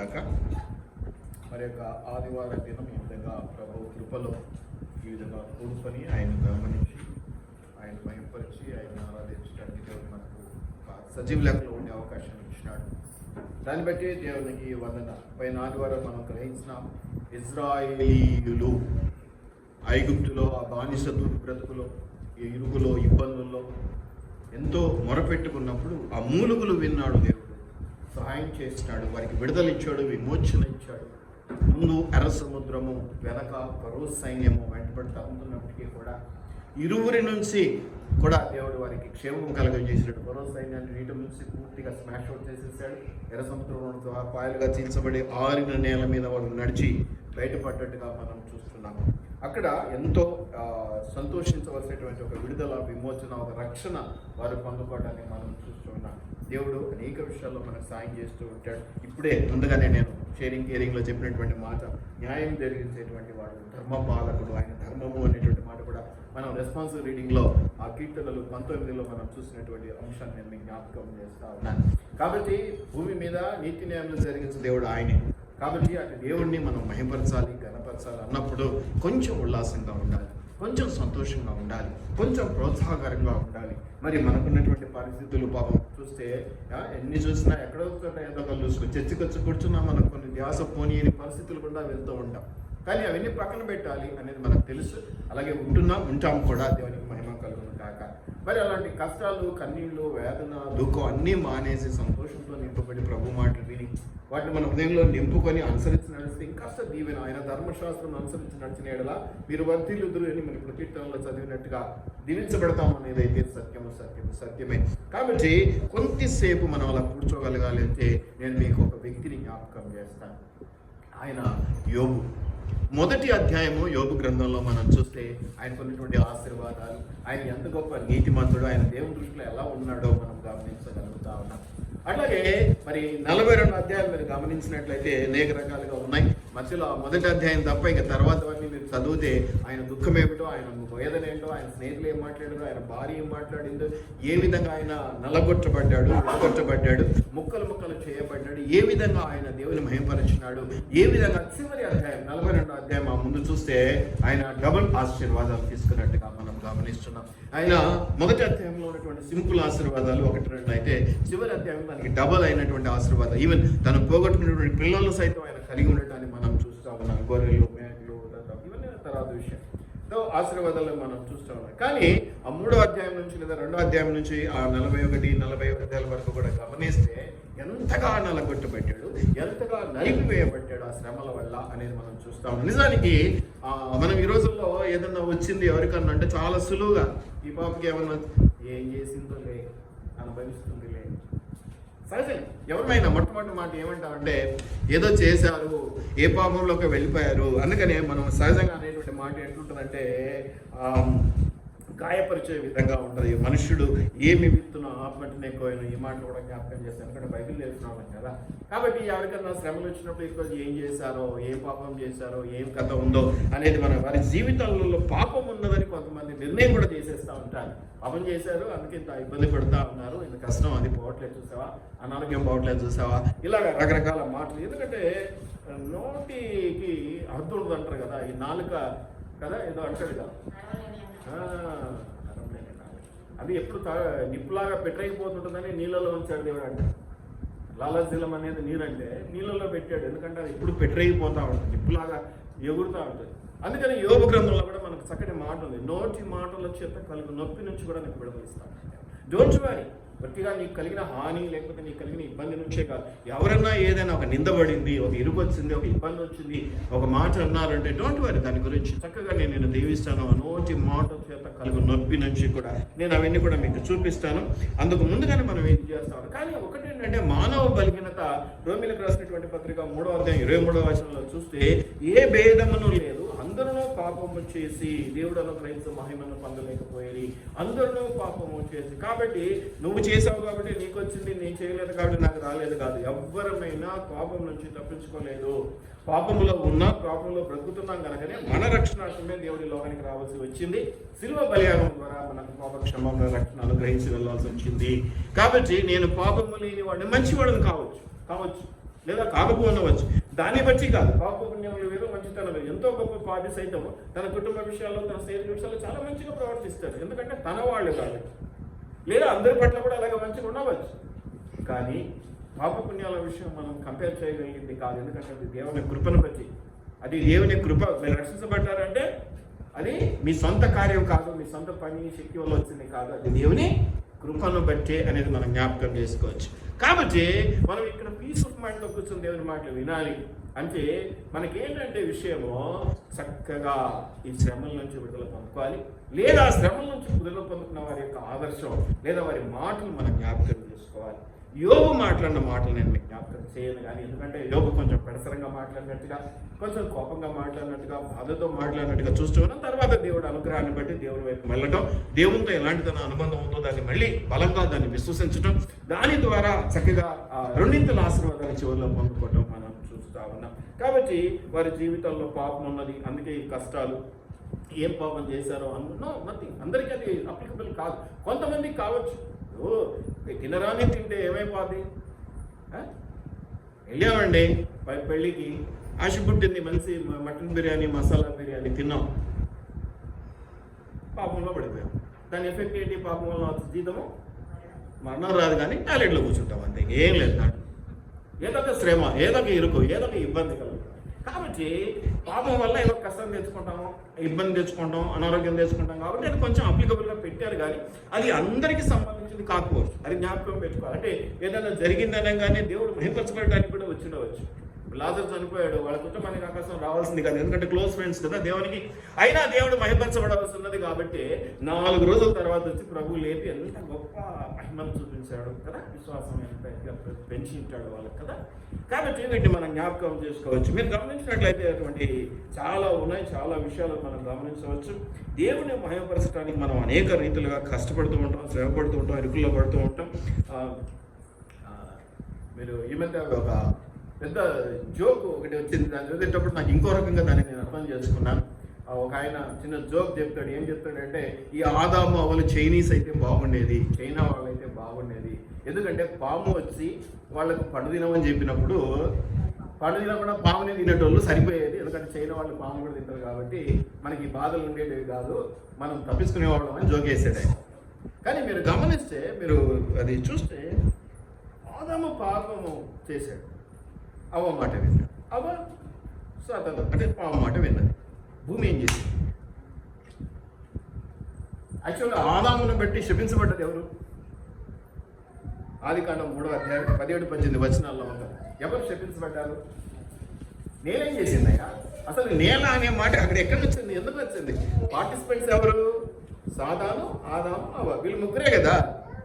గాక. మరి యొక్క ఆదివార దినం ఈ విధంగా ప్రభు కృపలో ఈ విధంగా కూడుకొని ఆయన గమనించి ఆయన మహింపరిచి ఆయన ఆరాధించడానికి దేవుడు మనకు సజీవ లెక్కలో ఉండే అవకాశం ఇచ్చినాడు. దాన్ని బట్టి దేవునికి వందన. పైన ఆదివారం మనం గ్రహించిన ఇజ్రాయేలీయులు ఐగుప్తులో ఆ బానిస బ్రతుకులో ఈ ఇరుగులో ఇబ్బందుల్లో ఎంతో మొరపెట్టుకున్నప్పుడు ఆ మూలుగులు విన్నాడు. దేవుడు సహాయం చేసినాడు, వారికి విడుదల ఇచ్చాడు, విమోచన ఇచ్చాడు. ముందు ఎర్ర సముద్రము, వెనక ఫరో సైన్యము వెంటబడతా ఉంటున్నప్పటికీ కూడా ఇరువురి నుంచి కూడా దేవుడు వారికి క్షేమం కలగజేసినట్టు ఫరో సైన్యాన్ని నీటి నుంచి పూర్తిగా స్మాష్ అవుట్ చేసేసాడు. ఎర్ర సముద్రంలో పాయలుగా చీల్చబడి ఆరిన నేల మీద వాడు నడిచి బయటపడ్డట్టుగా మనం చూస్తున్నాము. అక్కడ ఎంతో సంతోషించవలసినటువంటి ఒక విడుదల, విమోచన, ఒక రక్షణ వారు పొందుకోవడాన్ని మనం చూస్తూ ఉన్నాం. దేవుడు అనేక విషయాల్లో మనకు సాయం చేస్తూ ఉంటాడు. ఇప్పుడే ముందుగానే నేను కేరింగ్లో చెప్పినటువంటి మాట, న్యాయం జరిగించేటువంటి వాడు ధర్మపాలకుడు, ఆయన ధర్మము అనేటువంటి మాట కూడా మనం రెస్పాన్సిబుల్ రీడింగ్లో ఆ కీర్తనలు 19లో మనం చూసినటువంటి అంశాన్ని నేను మీకు జ్ఞాపకం చేస్తా ఉన్నాను. కాబట్టి భూమి మీద నీతి న్యాయంలో జరిగించే దేవుడు ఆయనే. కాబట్టి అటు దేవుడిని మనం మహిమపరచాలి, ఘనపరచాలి అన్నప్పుడు కొంచెం ఉల్లాసంగా ఉండాలి, కొంచెం సంతోషంగా ఉండాలి, కొంచెం ప్రోత్సాహకరంగా ఉండాలి. మరి మనకున్నటువంటి పరిస్థితులు పాపం చూస్తే ఎన్ని చూసినా ఎక్కడో ఏదో ఒకళ్ళు చూసుకొని చర్చకొచ్చి కూర్చున్నా మనకు కొన్ని ధ్యాస పోని పరిస్థితులు కూడా వెళ్తూ ఉంటాం. కానీ అవన్నీ పక్కన పెట్టాలి అనేది మనకు తెలుసు. అలాగే ఉంటాం కూడా. దేవునికి మహిమ కలుగును కాక. మరి అలాంటి కష్టాలు, కన్నీళ్ళు, వేదన, దుఃఖం అన్నీ మానేసి సంతోషంతో నింపబడి ప్రభు మాటలు విని వాటిని మన హృదయంలో నింపుకొని అనుసరించి నడిస్తే ఇంకాస్త దీవెన. ఆయన ధర్మశాస్త్రం అనుసరించి నడిచిన ఎడల మీరు వర్ధిల్లుదురు అని మన ఇప్పుడు కీర్తనలో చదివినట్టుగా దీవించబడతాం అనేది అయితే సత్యమే. కాబట్టి కొంతసేపు మనం అలా కూర్చోగలగాలి అంటే నేను మీకు ఒక వ్యక్తిని జ్ఞాపకం చేస్తాను. ఆయన యోబు. మొదటి అధ్యాయము యోబు గ్రంథంలో మనం చూస్తే ఆయనకు ఉన్నటువంటి ఆశీర్వాదాలు, ఆయన ఎంత గొప్ప నీతిమంతుడు, ఆయన దేవుని దృష్టిలో ఎలా ఉన్నాడో మనం గమనించగలుగుతా ఉన్నాం. అట్లాగే మరి 42 అధ్యాయాలు మీరు గమనించినట్లయితే అనేక రకాలుగా ఉన్నాయి. మధ్యలో మొదటి అధ్యాయం తప్ప ఇక తర్వాతవన్నీ మీరు చదివితే ఆయన దుఃఖం ఏమిటో, ఆయన వేదన ఏంటో, ఆయన స్నేహితులు ఏం మాట్లాడారు, ఆయన భార్య ఏం మాట్లాడిందో, ఏ విధంగా ఆయన విడగొట్టబడ్డాడు, ముక్కలు చేయబడ్డాడు, ఏ విధంగా ఆయన దేవుని మహిమపరిచినాడు, ఏ విధంగా చివరి అధ్యాయం 42 అధ్యాయం ఆ ముందు చూస్తే ఆయన డబుల్ ఆశీర్వాదాలు తీసుకున్నట్టుగా మనం గమనిస్తున్నాం. ఆయన మొదటి అధ్యాయంలో ఉన్నటువంటి సింపుల్ ఆశీర్వాదాలు 1-2 అయితే చివరి అధ్యాయంలో దానికి డబల్ అయినటువంటి ఆశీర్వాదాలు, ఈవెన్ తను పోగొట్టుకున్నటువంటి పిల్లలు సైతం ఆయన కలిగి ఉండటాన్ని మనం చూస్తూ ఉన్నాం. గొర్రెలు, మేకలు, ఇవన్నీ తర్వాత విషయం ఆశీర్వాదాలు మనం చూస్తూ ఉన్నాం. కానీ ఆ 3వ అధ్యాయం నుంచి లేదా 2వ అధ్యాయం నుంచి ఆ 41 అధ్యాయాల వరకు కూడా గమనిస్తే ఎంతగా నలగొట్టబడ్డాడు, ఎంతగా నలిపివేయబడ్డాడు ఆ శ్రమల వల్ల అనేది మనం చూస్తాం. నిజానికి మనం ఈ రోజుల్లో ఏదన్నా వచ్చింది ఎవరికన్నా అంటే చాలా సులువుగా ఈ పాపకి ఏమన్నా ఏం చేసిందోలే, అనుభవిస్తుందిలే. సహజం. ఎవరినైనా మొట్టమొదటి మాట ఏమంటామంటే ఏదో చేశారు, ఏ పాపంలోకి వెళ్ళిపోయారు. అందుకనే మనం సహజంగా అనేటువంటి మాట ఎట్లుంటుందంటే గాయపరిచే విధంగా ఉంటుంది. మనుష్యుడు ఏమి విత్తునో ఆత్మటినే కోయను, ఈ మాటలు కూడా జ్ఞాపకం చేస్తాను. ఎందుకంటే బైబిల్ తెలుసుకున్నాం కదా. కాబట్టి ఎవరికన్నా శ్రమలు వచ్చినప్పుడు ఎక్కువ ఏం చేశారో, ఏం పాపం చేశారో, ఏం కథ ఉందో అనేది మన వారి జీవితాలలో పాపం ఉన్నదని కొంతమంది నిర్ణయం కూడా చేసేస్తూ ఉంటారు. పాపం చేశారు, అందుకే ఇంత ఇబ్బంది పడుతూ ఉన్నారు, ఇంత కష్టం, అది పోవట్లేదు చూసావా, అనారోగ్యం పోవట్లేదు చూసావా, ఇలాగ రకరకాల మాటలు. ఎందుకంటే నోటికి అర్థం ఉండదు అంటారు కదా, ఈ నాలుక కదా ఏదో అంటాడు కదా, అది ఎప్పుడు నిప్పులాగా పెట్టరైపోతుంటుందని నీళ్ళలో ఉంచాడు దేవుడు అంటే. లాలాజలం అనేది నీరంటే నీళ్ళలో పెట్టాడు, ఎందుకంటే అది ఎప్పుడు పెట్టరైపోతూ ఉంటుంది, నిప్పులాగా ఎగురుతూ ఉంటుంది. అందుకని యోగ గ్రంథంలో కూడా మనకు చక్కటి మాట ఉంది, నోటి మాటల చేత కలుగు నొప్పి నుంచి కూడా నీకు విడుదలిస్తాను. Don't worry. గట్టిగా నీకు కలిగిన హాని లేకపోతే నీకు కలిగిన ఇబ్బంది నుంచే కాదు, ఎవరన్నా ఏదైనా ఒక నిందబడింది, ఒక ఇరుకు వచ్చింది, ఒక ఇబ్బంది వచ్చింది, ఒక మాట అన్నారంటే డోంట్ వరీ, దాని గురించి చక్కగా నేను దీవిస్తాను. నోటి మాట చేత కలుగు నొప్పి నుంచి కూడా నేను అవన్నీ కూడా మీకు చూపిస్తాను. అందుకు ముందుగానే మనం ఏం చేస్తాం. కానీ ఒకటి ఏంటంటే మానవ బలహీనత. రోమీలకు రాసినటువంటి పత్రిక 3వ అధ్యాయం 23వ వచనంలో చూస్తే ఏ భేదమును లేదు, అందరూ పాపము చేసి దేవుడు అనుగ్రహించే మహిమను పొందలేకపోయేది, అందరూ పాపము చేసి. కాబట్టి నువ్వు చేసావు కాబట్టి నీకు వచ్చింది, నేను చేయలేదు కాబట్టి నాకు రాలేదు కాదు. ఎవ్వరమైనా పాపం నుంచి తప్పించుకోలేదు. పాపంలో ఉన్నా, పాపంలో బ్రతుకుతున్నాం కనుకనే మన రక్షణార్థమే దేవుడి లోకానికి రావాల్సి వచ్చింది. శిలువ బలియాగం ద్వారా మనకు పాప క్షమాపణ రక్షణ అనుగ్రహించి వెళ్ళాల్సి వచ్చింది. కాబట్టి నేను పాపము లేని వాడిని, మంచివాడిని కావచ్చు. లేదా కాకపోనవచ్చు. దాన్ని బట్టి కాదు, పాపపుణ్యములు వేరు, మంచితనం వేరు. ఎంతో గొప్ప పాపి సైతము తన కుటుంబ విషయాల్లో, తన స్నేహితుల విషయాల్లో చాలా మంచిగా ప్రవర్తిస్తాడు, ఎందుకంటే తన వాళ్ళు కాదు. లేదా అందరి పట్ల కూడా అలాగే మంచిగా ఉండవచ్చు. కానీ పాపపుణ్యాల విషయం మనం కంపేర్ చేయగలిగింది కాదు, ఎందుకంటే అది దేవుని కృపను బట్టి. అది దేవుని కృప. మీరు రక్షించబడ్డారంటే అది మీ సొంత కార్యం కాదు, మీ సొంత పని శక్తి వల్ల వచ్చింది కాదు, అది దేవుని కృపను బట్టి అనేది మనం జ్ఞాపకం చేసుకోవచ్చు. కాబట్టి మనం ఇక్కడ పీస్ ఆఫ్ మైండ్లో కూర్చొని దేవుని మాటలు వినాలి అంటే మనకేంటంటే విషయము చక్కగా ఈ శ్రమల నుంచి విడుదల పొందుకోవాలి, లేదా శ్రమల నుంచి విడుదల పొందుకున్న వారి యొక్క ఆదర్శం లేదా వారి మాటలు మనం జ్ఞాపకం చేసుకోవాలి. యోబు మాట్లాడిన మాటలు నేను మీకు జ్ఞాపకం చేయను కానీ, ఎందుకంటే యోబు కొంచెం పెడసరంగా మాట్లాడినట్టుగా, కొంచెం కోపంగా మాట్లాడినట్టుగా, బాధతో మాట్లాడినట్టుగా చూస్తూ ఉన్నాం. తర్వాత దేవుడు అనుగ్రహాన్ని బట్టి దేవుడి వైపు వెళ్ళటం, దేవునితో ఎలాంటి తన అనుబంధం ఉందో దాన్ని మళ్ళీ బలంగా దాన్ని విశ్వసించడం, దాని ద్వారా చక్కగా రెండింతల ఆశీర్వాదాన్ని చివరిలో పొందుకోవటం మనం చూస్తూ ఉన్నాం. కాబట్టి వారి జీవితంలో పాపం ఉన్నది, అందుకే ఈ కష్టాలు. ఏం పాపం చేశారో అనుకున్నా నథింగ్, అందరికీ అది అప్లికబుల్ కాదు. కొంతమందికి కావచ్చు, తినరాని తింటే ఏమైపోద్ది. వెళ్ళామండి పెళ్ళికి, ఆశ పుట్టింది, మంచి మటన్ బిర్యానీ, మసాలా బిర్యానీ తిన్నాం, పాపంలో పడిపోయాం. దాని ఎఫెక్ట్ ఏంటి? పాపం వల్ల జీతము మరణం రాదు కానీ టాయిలెట్లో కూర్చుంటాం, అంతే, ఏం లేదు. దాంట్లో ఏదో ఒక శ్రమ, ఏదో ఒక ఇరుకు, ఏదో ఒక ఇబ్బంది కలుగుతుంది. కాబట్టి పాపం వల్ల ఏదో కష్టం తెచ్చుకుంటాము, ఇబ్బంది తెచ్చుకుంటాం, అనారోగ్యం తెచ్చుకుంటాం. కాబట్టి అది కొంచెం అప్లికబుల్గా పెట్టారు కానీ అది అందరికీ సంబంధించింది కాకపోవచ్చు. అది జ్ఞాపకం పెట్టుకోవాలి. అంటే ఏదైనా జరిగిందనగానే దేవుడు మహిమపరచబడడానికి కూడా వచ్చిండవచ్చు. లాజరు చనిపోయాడు, వాళ్ళ కుటుంబానికి ఆకాశం రావాల్సింది కాదు, ఎందుకంటే క్లోజ్ ఫ్రెండ్స్ కదా దేవునికి. అయినా దేవుడు మహిమపరచబడవలసి ఉన్నది కాబట్టి 4 రోజుల తర్వాత వచ్చి ప్రభు లేపి ఎంత గొప్ప మహిమను చూపించాడు కదా, విశ్వాసం ఎంత పెంచించాడు వాళ్ళకి కదా. కాబట్టి వీటిని మనం జ్ఞాపకం చేసుకోవచ్చు. మీరు గమనించినట్లయితే అటువంటి చాలా ఉన్నాయి, చాలా విషయాలు మనం గమనించవచ్చు. దేవుని మహిమపరచడానికి మనం అనేక రీతిలుగా కష్టపడుతూ ఉంటాం, శ్రమ పడుతూ ఉంటాం, ఇరుకుల్లో పడుతూ ఉంటాం. మీరు ఈ మధ్య ఒక పెద్ద జోక్ ఒకటి వచ్చింది, దాన్ని చదివేటప్పుడు నాకు ఇంకో రకంగా దాన్ని నేను అర్థం చేసుకున్నాను. ఒక ఆయన చిన్న జోక్ చెప్తాడు. ఏం చెప్తాడంటే, ఈ ఆదాము అవ్వలు చైనీస్ అయితే బాగుండేది, చైనా వాళ్ళు అయితే బాగుండేది. ఎందుకంటే పాము వచ్చి వాళ్ళకు పండు తినమని చెప్పినప్పుడు పండు తినకుండా పాముని తినేటోళ్ళు సరిపోయేది, ఎందుకంటే చైనా వాళ్ళు పాము కూడా తింటారు కాబట్టి మనకి బాధలు ఉండేవి కాదు, మనం తప్పించుకునేవాళ్ళం అని జోక్ వేసాడు ఆయన. కానీ మీరు గమనిస్తే, మీరు అది చూస్తే, ఆదాము పాపము చేశాడు, అవ్వ మాట విన్నాడు, అవ్వ స్వాతంత్రం అంటే పాము మాట విన్నది. భూమి ఏం చేసింది? యాక్చువల్గా ఆదామును బట్టి శపించబడ్డది ఎవరు? ఆదికాండం 3వ అధ్యాయం 17-18 వచనాల్లో ఉంటారు. ఎవరు శపించబడ్డారు? నేనేం చేసిందయ్యా? అసలు నేల అనే మాట అక్కడ ఎక్కడి వచ్చింది, ఎందుకు వచ్చింది? పార్టిసిపెంట్స్ ఎవరు? సాతాను, ఆదాము, అవ్వ, వీళ్ళు ముగ్గురే కదా.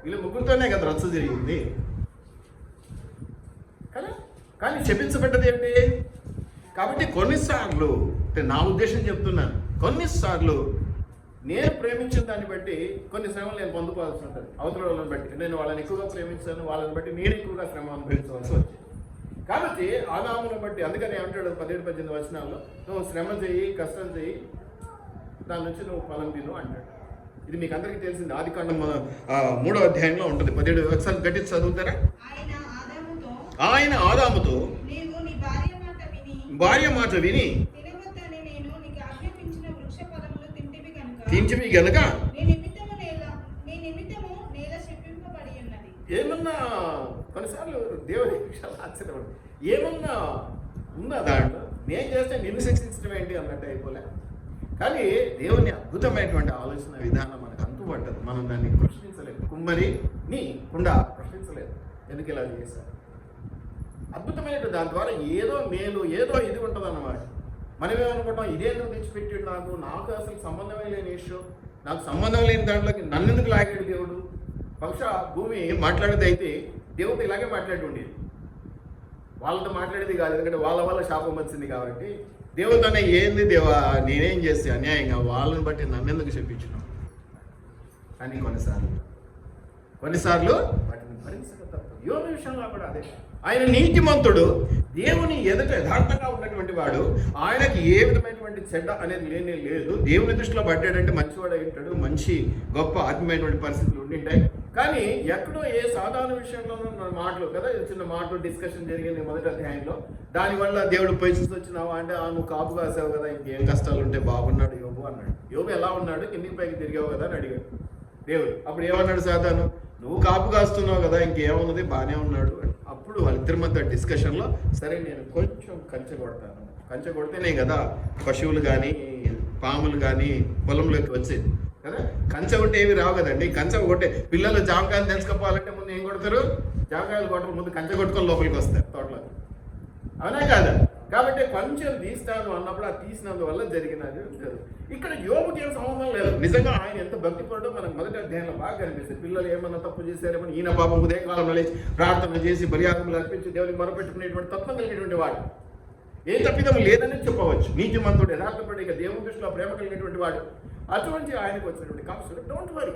వీళ్ళు ముగ్గురితోనే కదా రచ్చ జరిగింది కదా. కానీ శపించబడ్డది ఏంటి? కాబట్టి కొన్నిసార్లు, అంటే నా ఉద్దేశం చెప్తున్నాను, కొన్నిసార్లు నేను ప్రేమించిన దాన్ని బట్టి కొన్ని శ్రమలు నేను పొందుకోవాల్సి ఉంటుంది. అవతల వాళ్ళని బట్టి నేను వాళ్ళని ఎక్కువగా ప్రేమించాను, వాళ్ళని బట్టి నేను ఎక్కువగా శ్రమ అనుభవించవలసి వచ్చింది. కాబట్టి ఆదామును బట్టి, అందుకని ఏమంటాడు 17-18 వచనాల్లో, నువ్వు శ్రమ చేయి, కష్టం చేయి, దాని నుంచి నువ్వు ఫలం తిను అంటాడు. ఇది మీకు అందరికీ తెలిసింది. ఆదికాండం 3వ అధ్యాయంలో ఉంటుంది. 17 ఒకసారి గట్టి చదువుతారా? ఆయన ఆదాముతో భార్య మాట విని తింటివి గనక ఏమన్నా కొన్నిసార్లు దేవుడి విషయాలు ఆశ్చర్యపడు, ఏమన్నా ఉందా దాంట్లో? నేను చేస్తే నిన్ను శిక్షించడం ఏంటి అన్నట్టు అయిపోలే. కానీ దేవుని అద్భుతమైనటువంటి ఆలోచన విధానం మనకు అంతుపట్టదు, మనం దాన్ని ప్రశ్నించలేదు. కుమ్మరిని కుండ ప్రశ్నించలేదు, ఎందుకు ఇలా చేశారు? అద్భుతమైన దాని ద్వారా ఏదో మేలు, ఏదో ఇది ఉంటుంది అన్నమాట. మనమేమనుకుంటాం, ఇదేందుకు తెచ్చిపెట్టాడు నాకు అసలు సంబంధమే లేని ఇష్యూ, నాకు సంబంధం లేని దాంట్లోకి నన్ను ఎందుకు లాగాడు దేవుడు? బహుశా భూమి మాట్లాడేది అయితే దేవుడు ఇలాగే మాట్లాడి ఉండేది, వాళ్ళతో మాట్లాడేది కాదు, ఎందుకంటే వాళ్ళ వల్ల శాపం వచ్చింది కాబట్టి. దేవుడితోనే ఏంది దేవా, నేనేం చేస్తే అన్యాయంగా వాళ్ళని బట్టి నన్ను ఎందుకు చెప్పించినావు అని కొన్నిసార్లు వాటిని భరించక తప్పదు. యోబు విషయంలో కూడా అదే. ఆయన నీతిమంతుడు, దేవుని ఎదుట యథార్థంగా ఉన్నటువంటి వాడు, ఆయనకి ఏ విధమైనటువంటి చెడ్డ అనేది లేనే లేదు. దేవుని దృష్టిలో పడ్డాడంటే మంచివాడు అయి ఉంటాడు, మంచి గొప్ప ఆత్మీయమైనటువంటి పరిస్థితులు ఉండింటాయి. కానీ ఎక్కడో ఏ సాధారణ విషయంలోనూ మాటలు కదా, చిన్న మాటలు డిస్కషన్ జరిగింది మొదటి అధ్యాయంలో. దానివల్ల దేవుడు పొజిషన్స్ వచ్చినావా అంటే నువ్వు కాపు కాసావు కదా, ఇంకేం కష్టాలు ఉంటే బాగున్నాడు యోబు అన్నాడు. యోబు ఎలా ఉన్నాడు, కిందికి పైకి తిరిగావు కదా అని అడిగాడు దేవుడు. అప్పుడు ఏమన్నాడు సాతాను, నువ్వు కాపు కాస్తున్నావు కదా, ఇంకేమున్నది బాగానే ఉన్నాడు. అప్పుడు వాళ్ళిద్దరి మధ్య డిస్కషన్లో సరే నేను కొంచెం కంచె కొడతాను, కంచె కొడితేనే కదా పశువులు కానీ పాములు కానీ పొలంలోకి వచ్చేది కదా. కంచె కొట్టే ఏవి రావు కదండి. కంచె కొట్టే పిల్లలు జామకాయలు తెలుసుకోవాలంటే ముందు ఏం కొడతారు, జామకాయలు కొట్టడం ముందు కంచె కొట్టుకొని లోపలికి వస్తారు తోటలో, అవునా కాదా. కాబట్టి కొంచెం తీస్తాను అన్నప్పుడు ఆ తీసినందువల్ల జరిగినది ఇక్కడ యోబుకి ఏం సంబంధం లేదు. నిజంగా ఆయన ఎంత భక్తిపడో మనకు మొదటి అధ్యాయంలో బాగా కనిపిస్తుంది. పిల్లలు ఏమన్నా తప్పు చేశారేమో ఈయన పాపం ఉదయకాలంలో లేచి ప్రార్థన చేసి బలియాగములు అర్పించి దేవునికి మొరపెట్టుకునేటువంటి తత్వం కలిగినటువంటి వాడు, ఏ తప్పిదం లేదని చెప్పవచ్చు. నీతిమంతుడు యథార్థపడి ఇక దేవుని దృష్టిలో ప్రేమ కలిగినటువంటి వాడు. అటువంటి ఆయనకు వచ్చినటువంటి కష్టం డోంట్ వరీ.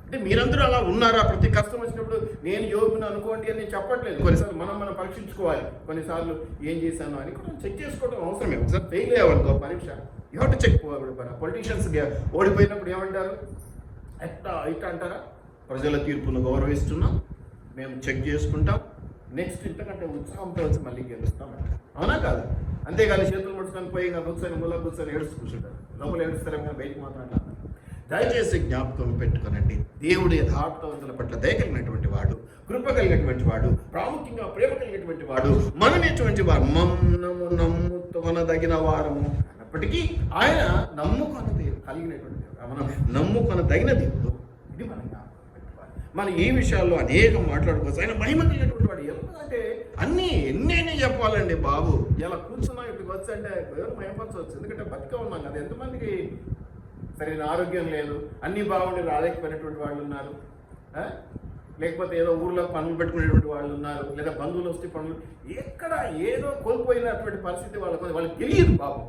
అంటే మీరందరూ అలా ఉన్నారా, ప్రతి కష్టం వచ్చినప్పుడు నేను యోగుని అనుకోండి అని నేను చెప్పట్లేదు. కొన్నిసార్లు మనం పరీక్షించుకోవాలి, కొన్నిసార్లు ఏం చేశాను అని కూడా చెక్ చేసుకోవడం అవసరమే. ఒకసారి ఫెయిల్ అయ్యేవాళ్ళతో పరీక్ష you have to check. Politicians ఓడిపోయినప్పుడు ఏమంటారు, ఇట్లా అంటారా, ప్రజల తీర్పును గౌరవిస్తున్నాం, మేము చెక్ చేసుకుంటాం, నెక్స్ట్ ఇంతకంటే ఉత్సాహంతో వచ్చి మళ్ళీ గెలుస్తామంట, అవునా కాదు. అంతేగాని చేతులు ముడుచుకొని పోయి ఇంకా కూర్చొని ముళ్ళ కూర్చొని ఏడుస్తూ కూర్చుంటారు. లోపల ఏడుస్తారేమో కానీ బయటకు మాత్రం అంటారు. దయచేసి జ్ఞాపకం పెట్టుకునండి, దేవుడు యథార్థవంతుల పట్ల దయ కలిగినటువంటి వాడు, కృప కలిగినటువంటి వాడు, ప్రాముఖ్యంగా ప్రేమ కలిగినటువంటి వాడు, మనమేటువంటి వారు నమ్ముకొనదగిన వారము అన్నప్పటికీ ఆయన నమ్ముకొనది కలిగినటువంటి దేవుడు, మనం నమ్ముకొనదగిన దేవుడు. ఇది మనం మన ఈ విషయాల్లో అనేకం మాట్లాడుకోవచ్చు. ఆయన మహిమ కలిగినటువంటి వాడు. ఎందుకంటే ఎన్నైనా చెప్పాలండి బాబు. ఇలా కూర్చున్నాం ఇక్కడికి వచ్చి అంటే ఎవరు మహిమపరచవచ్చు, ఎందుకంటే బతిక ఉన్నాం కదా. ఎంతమందికి సరైన ఆరోగ్యం లేదు, అన్నీ బాగుండి రాలేకపోయినటువంటి వాళ్ళు ఉన్నారు, లేకపోతే ఏదో ఊర్లో పనులు పెట్టుకునేటువంటి వాళ్ళు ఉన్నారు, లేదా బంధువులు వస్తే పనులు ఎక్కడ ఏదో కోల్పోయినటువంటి పరిస్థితి వాళ్ళకి తెలియదు పాపం.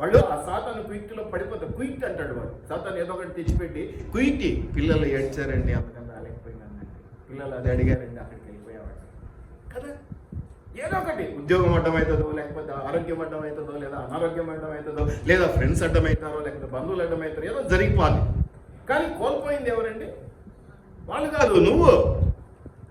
వాళ్ళు ఆ సాతాను కుయిట్లో పడిపోతారు. కుయిట్ అంటాడు వాడు, సాతాను ఏదో ఒకటి తెచ్చిపెట్టి కుయిటి పిల్లలు ఏడ్చారండి అందుకని రాలేకపోయినానండి, పిల్లలు అది అడిగారండి అక్కడికి వెళ్ళిపోయేవాడు కదా. ఏదో ఒకటి ఉద్యోగం అడ్డం అవుతుందో, లేకపోతే ఆరోగ్యం అడ్డం అవుతుందో, లేదా అనారోగ్యం అడ్డం అవుతుందో, లేదా ఫ్రెండ్స్ అడ్డం అవుతారో, లేకపోతే బంధువులు అడ్డం అవుతారో, ఏదో జరిగిపోవాలి. కానీ కోల్పోయింది ఎవరండి? వాళ్ళు కాదు, నువ్వు.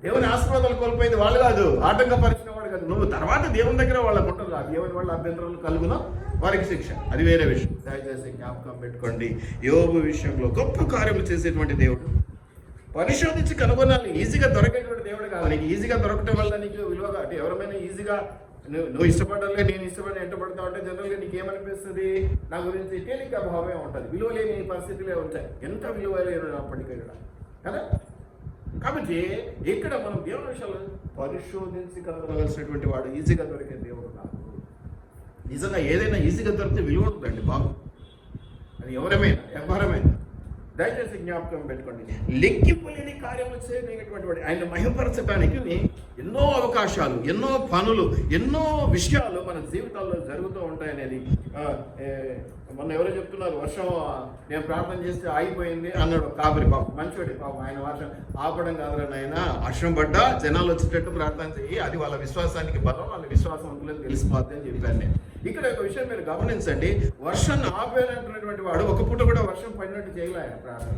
దేవుని ఆశీర్వాదాలు కోల్పోయింది వాళ్ళు కాదు, ఆటంకపరిచిన వాడు కాదు నువ్వు. తర్వాత దేవుని దగ్గర వాళ్ళకు ఉంటుంది, ఆ దేవుని వాళ్ళ అభ్యంతరాలు కలుగునా వారికి శిక్ష, అది వేరే విషయం. దయచేసి జ్ఞాపకం పెట్టుకోండి, యోబు విషయంలో గొప్ప కార్యములు చేసేటువంటి దేవుడు. పరిశోధించి కనుగొనాలి. ఈజీగా దొరికేటువంటి దేవుడు కాదు. నీకు ఈజీగా దొరకటం వల్ల నీకు విలువగా, అంటే ఎవరైనా ఈజీగా నువ్వు ఇష్టపడాలి, నేను ఇష్టపడి ఎంటపడతావు అంటే జనరల్గా నీకు ఏమనిపిస్తుంది, నా గురించి తేలిక భావమే ఉంటుంది, విలువ లేని పరిస్థితులే ఉంటాయి, ఎంత విలువ లేనప్పటికీ కూడా కదా. కాబట్టి ఇక్కడ మనం దేవుని విషయాలు పరిశోధించి కనుగొనవలసినటువంటి వాడు. ఈజీగా దొరికే దేవుడు కాదు. నిజంగా ఏదైనా ఈజీగా దొరికితే విలువ ఉంటుందండి బాబు, అది ఎవరమైనా వ్యాపారమైనా. దయచేసి జ్ఞాపకం పెట్టుకోండి, లెక్కిపోలేని కార్యములు చేయగలిగినటువంటి వాడు. ఆయన మహిమపరచడానికి ఎన్నో అవకాశాలు, ఎన్నో పనులు, ఎన్నో విషయాలు మన జీవితాల్లో జరుగుతూ ఉంటాయనేది. మొన్న ఎవరో చెప్తున్నారు, వర్షం నేను ప్రార్థన చేస్తే ఆగిపోయింది అన్నాడు కాబరి పాపం, మంచివాడి పాపం. ఆయన వర్షం ఆపడం కాదులని ఆయన వర్షం పడ్డా జనాలు వచ్చేటట్టు ప్రార్థన చెయ్యి, అది వాళ్ళ విశ్వాసానికి బలం, వాళ్ళ విశ్వాసవంతులకు తెలిసిపోద్ది అని చెప్పాను నేను. ఇక్కడ ఒక విషయం మీరు గమనించండి, వర్షం ఆపేనటువంటి వాడు ఒక పూట కూడా వర్షం పడినట్టు చేయలే ప్రార్థన.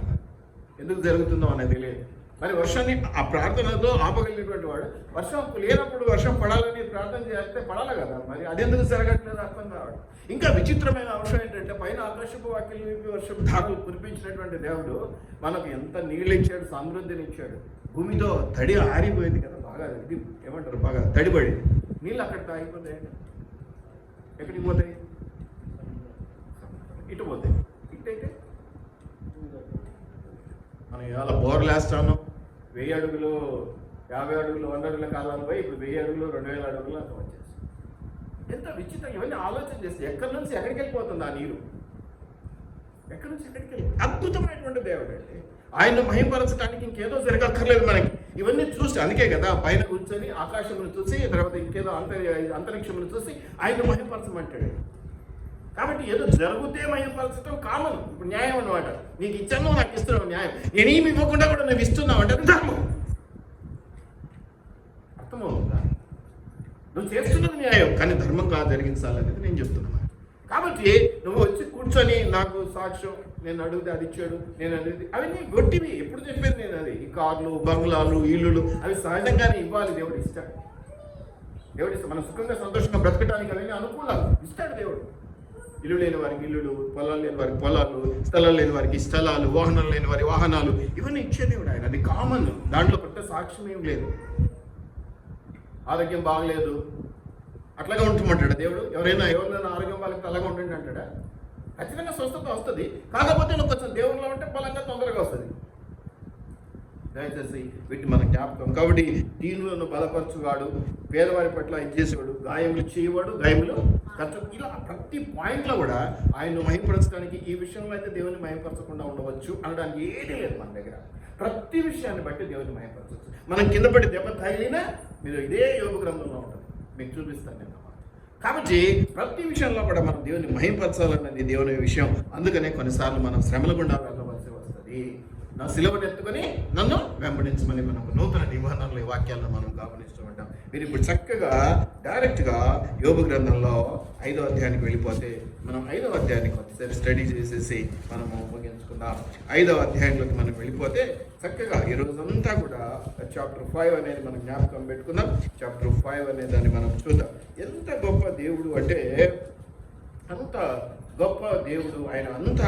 ఎందుకు జరుగుతుందో అనేది తెలియదు. మరి వర్షాన్ని ఆ ప్రార్థనతో ఆపగలిగినటువంటి వాడు వర్షం లేనప్పుడు వర్షం పడాలని ప్రార్థన చేస్తే పడాలి కదా, మరి అదెందుకు జరగట్లేదు అర్థం కావడం. ఇంకా విచిత్రమైన అంశం ఏంటంటే, పైన ఆకాశపు వాక్యం విప్పి వర్షపు ధారలు కురిపించినటువంటి దేవుడు మనకు ఎంత నీళ్ళు ఇచ్చాడు, సమృద్ధిని ఇచ్చాడు. భూమితో తడి ఆరిపోయింది కదా, బాగా ఇది ఏమంటారు, బాగా తడిపడి నీళ్ళు అక్కడ ఆగిపోతాయండి. ఎక్కడికి పోతాయి? ఇటు పోతాయి. ఇటైతే మనం ఇవాళ బోర్లు వేస్తాను, 1000 అడుగులు, 50 అడుగులు, 100 అడుగుల కాలాలు పోయి ఇప్పుడు 1000 అడుగులు, 2000 అడుగులు అంత వచ్చేసి. ఎంత విచిత్రం! ఇవన్నీ ఆలోచన చేస్తే ఎక్కడి నుంచి ఎక్కడికి వెళ్ళిపోతుంది ఆ నీరు, ఎక్కడి నుంచి ఎక్కడికి వెళ్ళి. అద్భుతమైనటువంటి దేవుడు అండి. ఆయన మహిమపరచడానికి ఇంకేదో జరగక్కర్లేదు మనకి. ఇవన్నీ చూసి, అందుకే కదా పైన కూర్చొని ఆకాశమును చూసి, తర్వాత ఇంకేదో అంతరిక్షమును చూసి ఆయన మహిమపరచమంటాడు. కాబట్టి ఏదో జరిగితే మహిమపరచడం కామన్. ఇప్పుడు న్యాయం అనమాట, నీకు ఇచ్చాను నాకు ఇస్తున్నావు న్యాయం, నేనేమి ఇవ్వకుండా కూడా నువ్వు ఇస్తున్నావు అంటే అది ధర్మం. అర్థమవుతుందా? నువ్వు చేస్తున్నది న్యాయం, కానీ ధర్మంగా జరిగించాలనేది నేను చెప్తున్నాను. కాబట్టి నువ్వు వచ్చి కూర్చొని నాకు సాక్ష్యం, నేను అడిగితే అది ఇచ్చాడు, నేను అనేది అవన్నీ గొట్టివి. ఎప్పుడు చెప్పేది నేను అది. ఈ కార్లు, బంగ్లాలు, ఇల్లులు అవి సహజంగానే ఇవ్వాలి. దేవుడు ఇస్తాడు. దేవుడు ఇస్తాడు. మనం సుఖంగా సంతోషంగా బ్రతకడానికి అవన్నీ అనుకూలాలు ఇస్తాడు దేవుడు. ఇల్లు లేని వారికి ఇల్లులు, పొలాలు లేని వారికి పొలాలు, స్థలాలు లేని వారికి స్థలాలు, వాహనాలు లేని వారి వాహనాలు, ఇవన్నీ ఇచ్చే దేవుడు ఆయన. అది కామన్. దాంట్లో పెద్ద సాక్ష్యం ఏం లేదు. ఆరోగ్యం బాగలేదు అట్లాగే ఉంటుమంటాడు దేవుడు. ఎవరైనా ఆరోగ్యం వాళ్ళకి అలాగే ఉండండి అంటాడా? ఖచ్చితంగా స్వస్థత వస్తుంది. కాకపోతే నువ్వు కొంచెం దేవుడిలో ఉంటే బలంగా తొందరగా వస్తుంది. దయచేసి వీటిని మన జ్ఞాపకం. కాబట్టి దీనులను బలపరచువాడు, పేదవారి పట్ల ఇచ్చేసేవాడు, గాయములు చేయవాడు, గాయములు ఖర్చు, ఇలా ప్రతి పాయింట్లో కూడా ఆయన్ను మహింపరచడానికి, ఈ విషయంలో అయితే దేవుని మహింపరచకుండా ఉండవచ్చు అనడానికి ఏదీ లేదు మన దగ్గర. ప్రతి విషయాన్ని బట్టి దేవుని మహింపరచవచ్చు. మనం కింద పడి దెబ్బ తగిలినా మీరు ఇదే యోగ గ్రంథంలో ఉంటుంది, మీకు చూపిస్తాను నేను. కాబట్టి ప్రతి విషయంలో కూడా మనం దేవుని మహింపరచాలన్నది దేవుని విషయం. అందుకనే కొన్నిసార్లు మనం శ్రమల గుండా వెళ్ళవలసి వస్తుంది. నా సిలువను ఎత్తుకొని నన్ను వెంబడించమని మనం నూతన నిబంధనల వాక్యాలను మనం గమనిస్తూ ఉంటాం. మీరు ఇప్పుడు చక్కగా డైరెక్ట్గా యోబు గ్రంథంలో 5వ అధ్యాయానికి వెళ్ళిపోతే, మనం 5వ అధ్యాయాన్ని కొంతసేపు స్టడీ చేసేసి మనము ముగించుకుందాం. 5వ అధ్యాయంలోకి మనం వెళ్ళిపోతే చక్కగా ఈ రోజంతా కూడా చాప్టర్ 5 అనేది మనం జ్ఞాపకం పెట్టుకుందాం. చాప్టర్ 5 అనే దాన్ని మనం చూద్దాం. ఎంత గొప్ప దేవుడు అంటే, అంత గొప్ప దేవుడు ఆయన, అంత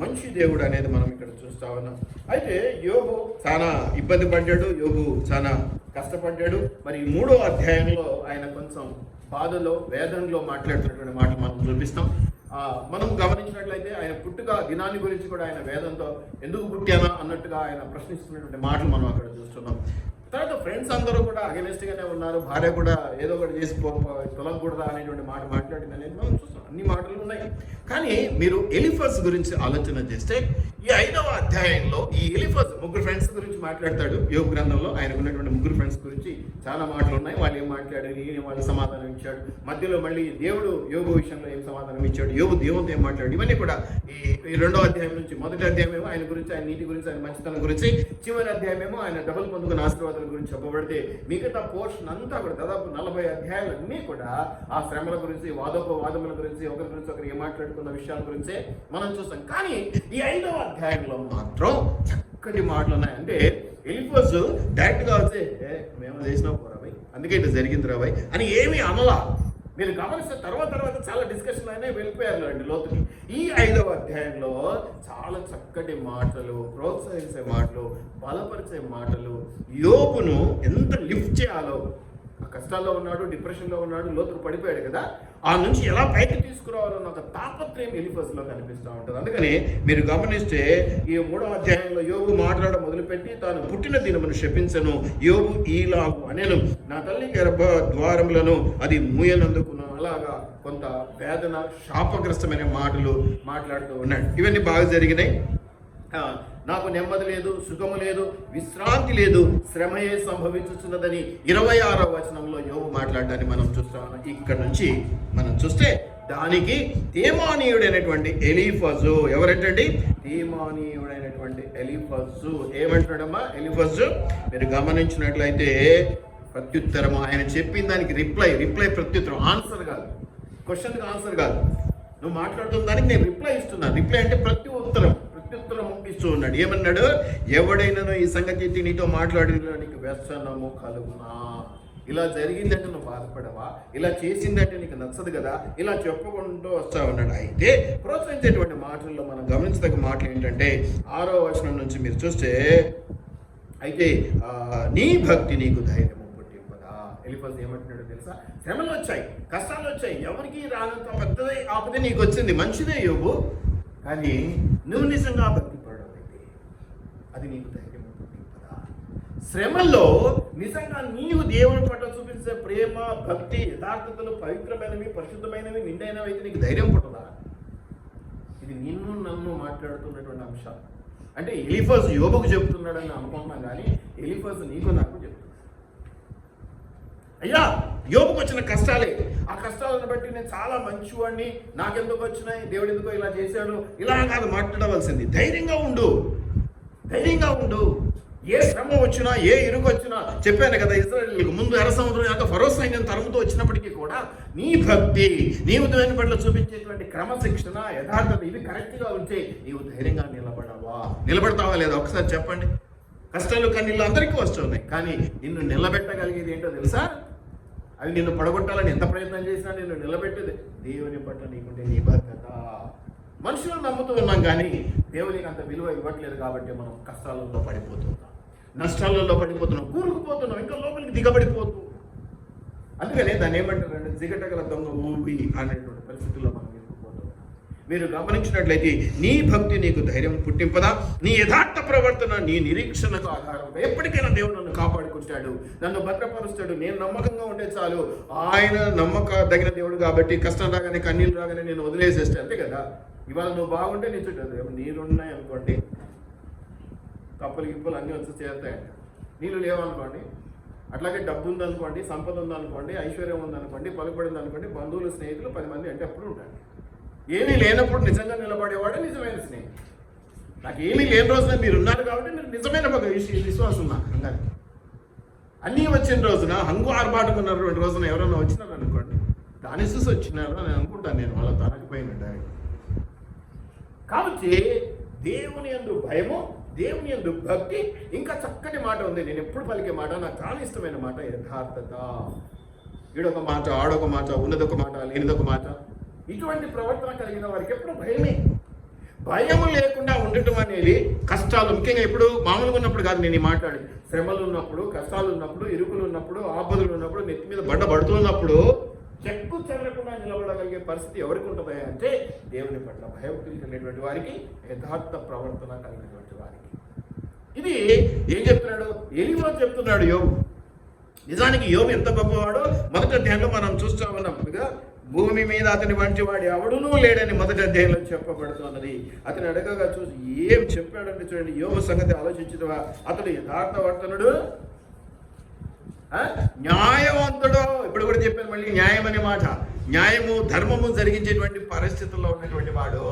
మంచి దేవుడు అనేది మనం ఇక్కడ చూస్తా ఉన్నాం. అయితే యోబు చాలా ఇబ్బంది పడ్డాడు, యోబు చాలా కష్టపడ్డాడు. మరి 3వ అధ్యాయంలో ఆయన కొంచెం బాధలో, వేదనలో మాట్లాడుతున్నటువంటి మాటలు మనం చూపిస్తాం. మనం గమనించినట్లయితే ఆయన పుట్టుక దినాన్ని గురించి కూడా ఆయన వేదంతో ఎందుకు పుట్టానా అన్నట్టుగా ఆయన ప్రశ్నిస్తున్నటువంటి మాటలు మనం అక్కడ చూస్తున్నాం. తర్వాత ఫ్రెండ్స్ అందరూ కూడా అగెనిస్ట్గానే ఉన్నారు. భార్య కూడా ఏదో ఒకటి చేసి తొలగకూడదా అనేటువంటి మాట మాట్లాడింది అనేది మనం చూస్తాం. అన్ని మాటలు ఉన్నాయి. కానీ మీరు ఎలిఫజ్ గురించి ఆలోచన చేస్తే, ఈ 5వ అధ్యాయంలో ఈ ఎలిఫజ్ ముగ్గురు ఫ్రెండ్స్ గురించి మాట్లాడతాడు. యోబు గ్రంథంలో ఆయనకు ఉన్నటువంటి ముగ్గురు ఫ్రెండ్స్ గురించి చాలా మాటలు ఉన్నాయి. వాళ్ళు ఏం మాట్లాడారు, ఈయన వాళ్ళు సమాధానం ఇచ్చాడు. మధ్యలో మళ్ళీ దేవుడు యోబు విషయంలో ఏం సమాధానం ఇచ్చాడు, యోబు దేవునితో ఏం మాట్లాడు, ఇవన్నీ కూడా ఈ 2వ అధ్యాయం నుంచి, మొదటి అధ్యాయం ఏమో ఆయన గురించి, ఆయన నీతి గురించి, ఆయన మంచితనం గురించి, చివరి అధ్యాయం ఏమో ఆయన డబుల్ పొందుకున్న ఆశీర్వాదాల గురించి చెప్పబడితే, మిగతా పోర్షన్ అంతా కూడా దాదాపు 40 అధ్యాయాలు అన్నీ కూడా ఆ శ్రమల గురించి, వాదోపవాదముల గురించి, ఒకరి గురించి ఒకరు ఏం మాట్లాడుకున్న విషయాల గురించే మనం చూస్తాం. కానీ ఈ 5వ అధ్యాయంలో మాత్రం చక్కటి మాటలు ఉన్నాయి. అంటే ఎలిఫజ్ డైరెక్ట్గా వచ్చే మేము చేసినా పోరాబాయ్, అందుకే ఇట్లా జరిగింది రాబాయ్ అని ఏమీ అనలా. మీరు గమనిస్తే తర్వాత చాలా డిస్కషన్ అయినా వెళ్ళిపోయారు అండి లోతుకి. ఈ 5వ అధ్యాయంలో చాలా చక్కటి మాటలు, ప్రోత్సహించే మాటలు, బలపరిచే మాటలు, యోబును ఎంత లిఫ్ట్ చేయాలో, ఆ కష్టాల్లో ఉన్నాడు, డిప్రెషన్లో ఉన్నాడు, లోతుకు పడిపోయాడు కదా, ఆ నుంచి ఎలా పైకి తీసుకురావాలన్న ఒక తాపత్రయం ఎలిఫజ్లో కనిపిస్తూ ఉంటుంది. అందుకని మీరు గమనిస్తే ఈ 3వ అధ్యాయంలో యోబు మాట్లాడడం మొదలుపెట్టి, తాను పుట్టిన దినమును శపించను, యోబు ఈలాగు అనేను, నా తల్లి గర్భ ద్వారములను అది మూయనందుకును, అలాగా కొంత వేదన, శాపగ్రస్తమైన మాటలు మాట్లాడుతూ ఉన్నాడు. ఇవన్నీ బాగా జరిగినాయి. నాకు నెమ్మది లేదు, సుఖము లేదు, విశ్రాంతి లేదు, శ్రమయే సంభవించుతున్నదని 26వ వచనంలో యోబు మాట్లాడడాన్ని మనం చూస్తాం. ఇక్కడ నుంచి మనం చూస్తే దానికి తేమానీయుడైనటువంటి ఎలీఫజు, ఎవరంటండి? తేమానీయుడైనటువంటి ఎలీఫజు ఏమంటాడమ్మా? ఎలీఫజు మీరు గమనించినట్లయితే ప్రత్యుత్తరం, ఆయన చెప్పిన దానికి రిప్లై ప్రత్యుత్తరం, ఆన్సర్ కాదు, క్వశ్చన్కి ఆన్సర్ కాదు, నువ్వు మాట్లాడుతున్న దానికి నేను రిప్లై ఇస్తున్నాను. రిప్లై అంటే ప్రత్యుత్తరం ఇస్తూ ఉన్నాడు. ఏమన్నాడు? ఎవడైనా ఈ సంగతి నీతో మాట్లాడడానికి వ్యసనము కలుగునా, ఇలా జరిగిందంటే నువ్వు బాధపడవా, ఇలా చేసిందంటే నీకు నచ్చదు కదా, ఇలా చెప్పుకుంటూ వస్తా ఉన్నాడు. అయితే ప్రోత్సహించేటువంటి మాటల్లో మనం గమనించదగ్గ మాటలు ఏంటంటే 6వ వచనం నుంచి మీరు చూస్తే, అయితే నీ భక్తి నీకు ధైర్యము పుట్టింపదా. ఎలిఫజ్ ఏమంటున్నాడు తెలుసా? శ్రమలు వచ్చాయి, కష్టాలు వచ్చాయి, ఎవరికి రానంత పెద్దదే ఆపదే నీకు వచ్చింది, మంచిదే యోబు, కానీ నువ్వు నిజంగా భక్తి పడవైతే అది నీకు ధైర్యం పుట్టింపదా. శ్రమల్లో నిజంగా నీవు దేవుని పట్ల చూపించే ప్రేమ, భక్తి, యథార్థతలు పవిత్రమైనవి, పరిశుద్ధమైనవి, నిండైనవి అయితే నీకు ధైర్యం పుట్టదా. ఇది నిన్ను నన్ను మాట్లాడుతున్నటువంటి అంశాలు. అంటే ఎలిఫజ్ యోబుకు చెప్తున్నాడని అనుకుంటున్నాం, కానీ ఎలిఫజ్ నీకు నాకు చెప్తున్నాడు. అయ్యా యోబుకు వచ్చిన కష్టాలే, ఆ కష్టాలను బట్టి నేను చాలా మంచివాడిని, నాకెందుకు వచ్చినాయి, దేవుడు ఎందుకో ఇలా చేశాడు, ఇలా కాదు మాట్లాడవలసింది. ధైర్యంగా ఉండు. ఏ శ్రమ వచ్చినా, ఏ ఇరుకు వచ్చినా, చెప్పాను కదా ఇశ్రాయేలీయులకు ముందు ఎర్ర సముద్రం యొక్క ఫరో సైన్యం తరుముతూ వచ్చినప్పటికీ కూడా నీ భక్తి, నీవు దేవుని పట్ల చూపించేటువంటి క్రమశిక్షణ, యథార్థత ఇవి కరెక్ట్గా ఉంటే నీవు ధైర్యంగా నిలబడతావా లేదా ఒకసారి చెప్పండి. కష్టాలు కన్నీళ్ళు అందరికీ వస్తున్నాయి, కానీ నిన్ను నిలబెట్టగలిగేది ఏంటో తెలుసా? అవి నిన్ను పడగొట్టాలని ఎంత ప్రయత్నం చేసినా నిన్ను నిలబెట్టేది దేవుని పట్ల నీకుంటే నిబద్ధత. మనుషులను నమ్ముతూ ఉన్నాం కానీ దేవునికి అంత విలువ ఇవ్వట్లేదు కాబట్టి మనం కష్టాలలో పడిపోతున్నాం, నష్టాలలో పడిపోతున్నాం, కూరుకుపోతున్నాం, ఇంకా లోపలికి దిగబడిపోతూ. అందుకనే దాన్ని ఏమంటారంటే జిగటగల దొంగ ఊబి అనేటువంటి పరిస్థితుల్లో మనం ఇరుక్కుపోతున్నాం. మీరు గమనించినట్లయితే నీ భక్తి నీకు ధైర్యం పుట్టింపదా? నీ యథార్థ ప్రవర్తన నీ నిరీక్షణకు ఆధారంగా. ఎప్పటికైనా దేవుడు నన్ను కాపాడుకుంటాడు, నన్ను భద్రపరుస్తాడు, నేను నమ్మకంగా ఉంటే చాలు. ఆయన నమ్మకదగిన దేవుడు కాబట్టి కష్టం రాగానే కన్నీళ్ళు రాగానే నేను వదిలేసేస్తే అంతే కదా. ఇవాళ నువ్వు బాగుంటే నీ చుట్టూ నీళ్ళున్నాయి అనుకోండి, కప్పలు గిప్పలు అన్నీ వచ్చి చేరుతాయంట. నీళ్ళు లేవనుకోండి, అట్లాగే డబ్బు ఉందనుకోండి, సంపద ఉందనుకోండి, ఐశ్వర్యం ఉందనుకోండి, పలుకుబడింది అనుకోండి, బంధువులు స్నేహితులు 10 మంది అంటే అప్పుడు ఉంటాడు. ఏమీ లేనప్పుడు నిజంగా నిలబడేవాడే నిజమైన స్నేహితుడు. నాకు ఏమీ లేని రోజున మీరు ఉన్నారు కాబట్టి మీరు నిజమైన విశ్వాసం నాకు హంగానే. అన్నీ వచ్చిన రోజున హంగు ఆర్భాటం ఉన్నటువంటి రోజున ఎవరైనా వచ్చినారు అనుకోండి, దాని చూసి వచ్చినారు అని అనుకుంటాను నేను, వాళ్ళ తనకపోయిన డైరెక్ట్. కాబట్టి దేవుని యందు భయము, దేవుని యందు భక్తి, ఇంకా చక్కటి మాట ఉంది, నేను ఎప్పుడు పలికే మాట, నాకు చాలా ఇష్టమైన మాట, యథార్థత. ఈడొక మాట, ఆడొక మాట, ఉన్నదొక మాట, లేనిదొక మాట. ఇటువంటి ప్రవర్తన కలిగిన వారికి ఎప్పుడు భయమే. భయం లేకుండా ఉండటం అనేది కష్టాలు, ముఖ్యంగా ఇప్పుడు మామూలుగా ఉన్నప్పుడు కాదు నేను మాట్లాడి, శ్రమలు ఉన్నప్పుడు, కష్టాలు ఉన్నప్పుడు, ఇరుకులు ఉన్నప్పుడు, ఆపదలు ఉన్నప్పుడు, నెత్తి మీద బండ పడుతున్నప్పుడు చెక్కు చెల్లకుండా నిలబడగలిగే పరిస్థితి ఎవరికి ఉంటుంది అంటే దేవుని పట్ల భయభక్తులు కలిగినటువంటి వారికి, యథార్థ ప్రవర్తన కలిగినటువంటి వారికి. ఇది ఏం చెప్తున్నాడు? ఎలీఫజు చెప్తున్నాడు యోబు. నిజానికి యోబు ఎంత గొప్పవాడో మొదటి అధ్యాయంలో మనం చూస్తూ ఉన్నప్పుడుగా భూమి మీద అతని వంటి వాడు ఎవడునూ లేడని మొదటి అధ్యాయంలో చెప్పబడుతున్నది. అతను అడగగా చూసి ఏం చెప్పాడంటే చూడండి, యోబు సంగతి ఆలోచించగా అతడు యథార్థవర్తనుడు, న్యాయవంతుడు. ఇప్పుడు కూడా చెప్పాను మళ్ళీ న్యాయం అనే మాట. న్యాయము, ధర్మము జరిగించేటువంటి పరిస్థితుల్లో ఉన్నటువంటి వాడు,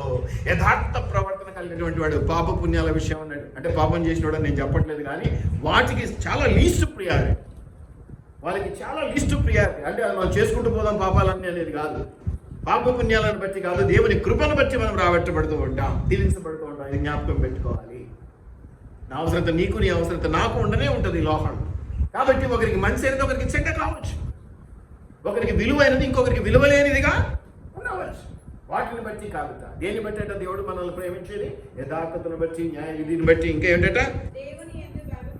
యథార్థ ప్రవర్తన కలిగినటువంటి వాడు. పాప పుణ్యాల విషయం అన్నాడు అంటే పాపం చేసినవాడు నేను చెప్పట్లేదు, కానీ వాటికి చాలా లీస్ట్ ప్రియారిటీ, వాళ్ళకి చాలా లీస్ట్ ప్రియారిటీ. అంటే అది మనం చేసుకుంటూ పోదాం పాపాలన్నీ అనేది కాదు, పాప పుణ్యాలను బట్టి కాదు, దేవుని కృపను బట్టి మనం రాబట్టబడుతూ ఉంటాం, దీవించబడుతూ ఉంటాం. ఇది జ్ఞాపకం పెట్టుకోవాలి. నా అవసరత నీకు, నీ అవసరత నాకు ఉండనే ఉంటుంది లోహం. కాబట్టి ఒకరికి మంచి అనేది ఒకరికి చెడ్డ కావచ్చు, ఒకరికి విలువైనది ఇంకొకరికి విలువలేనిదిగా ఉండవచ్చు. వాటిని బట్టి కాదుట. దేని బట్టి అంటే దేవుడు మనల్ని ప్రేమించేది యథార్థతను బట్టి, న్యాయ విధిని బట్టి, ఇంకా ఏంటంటే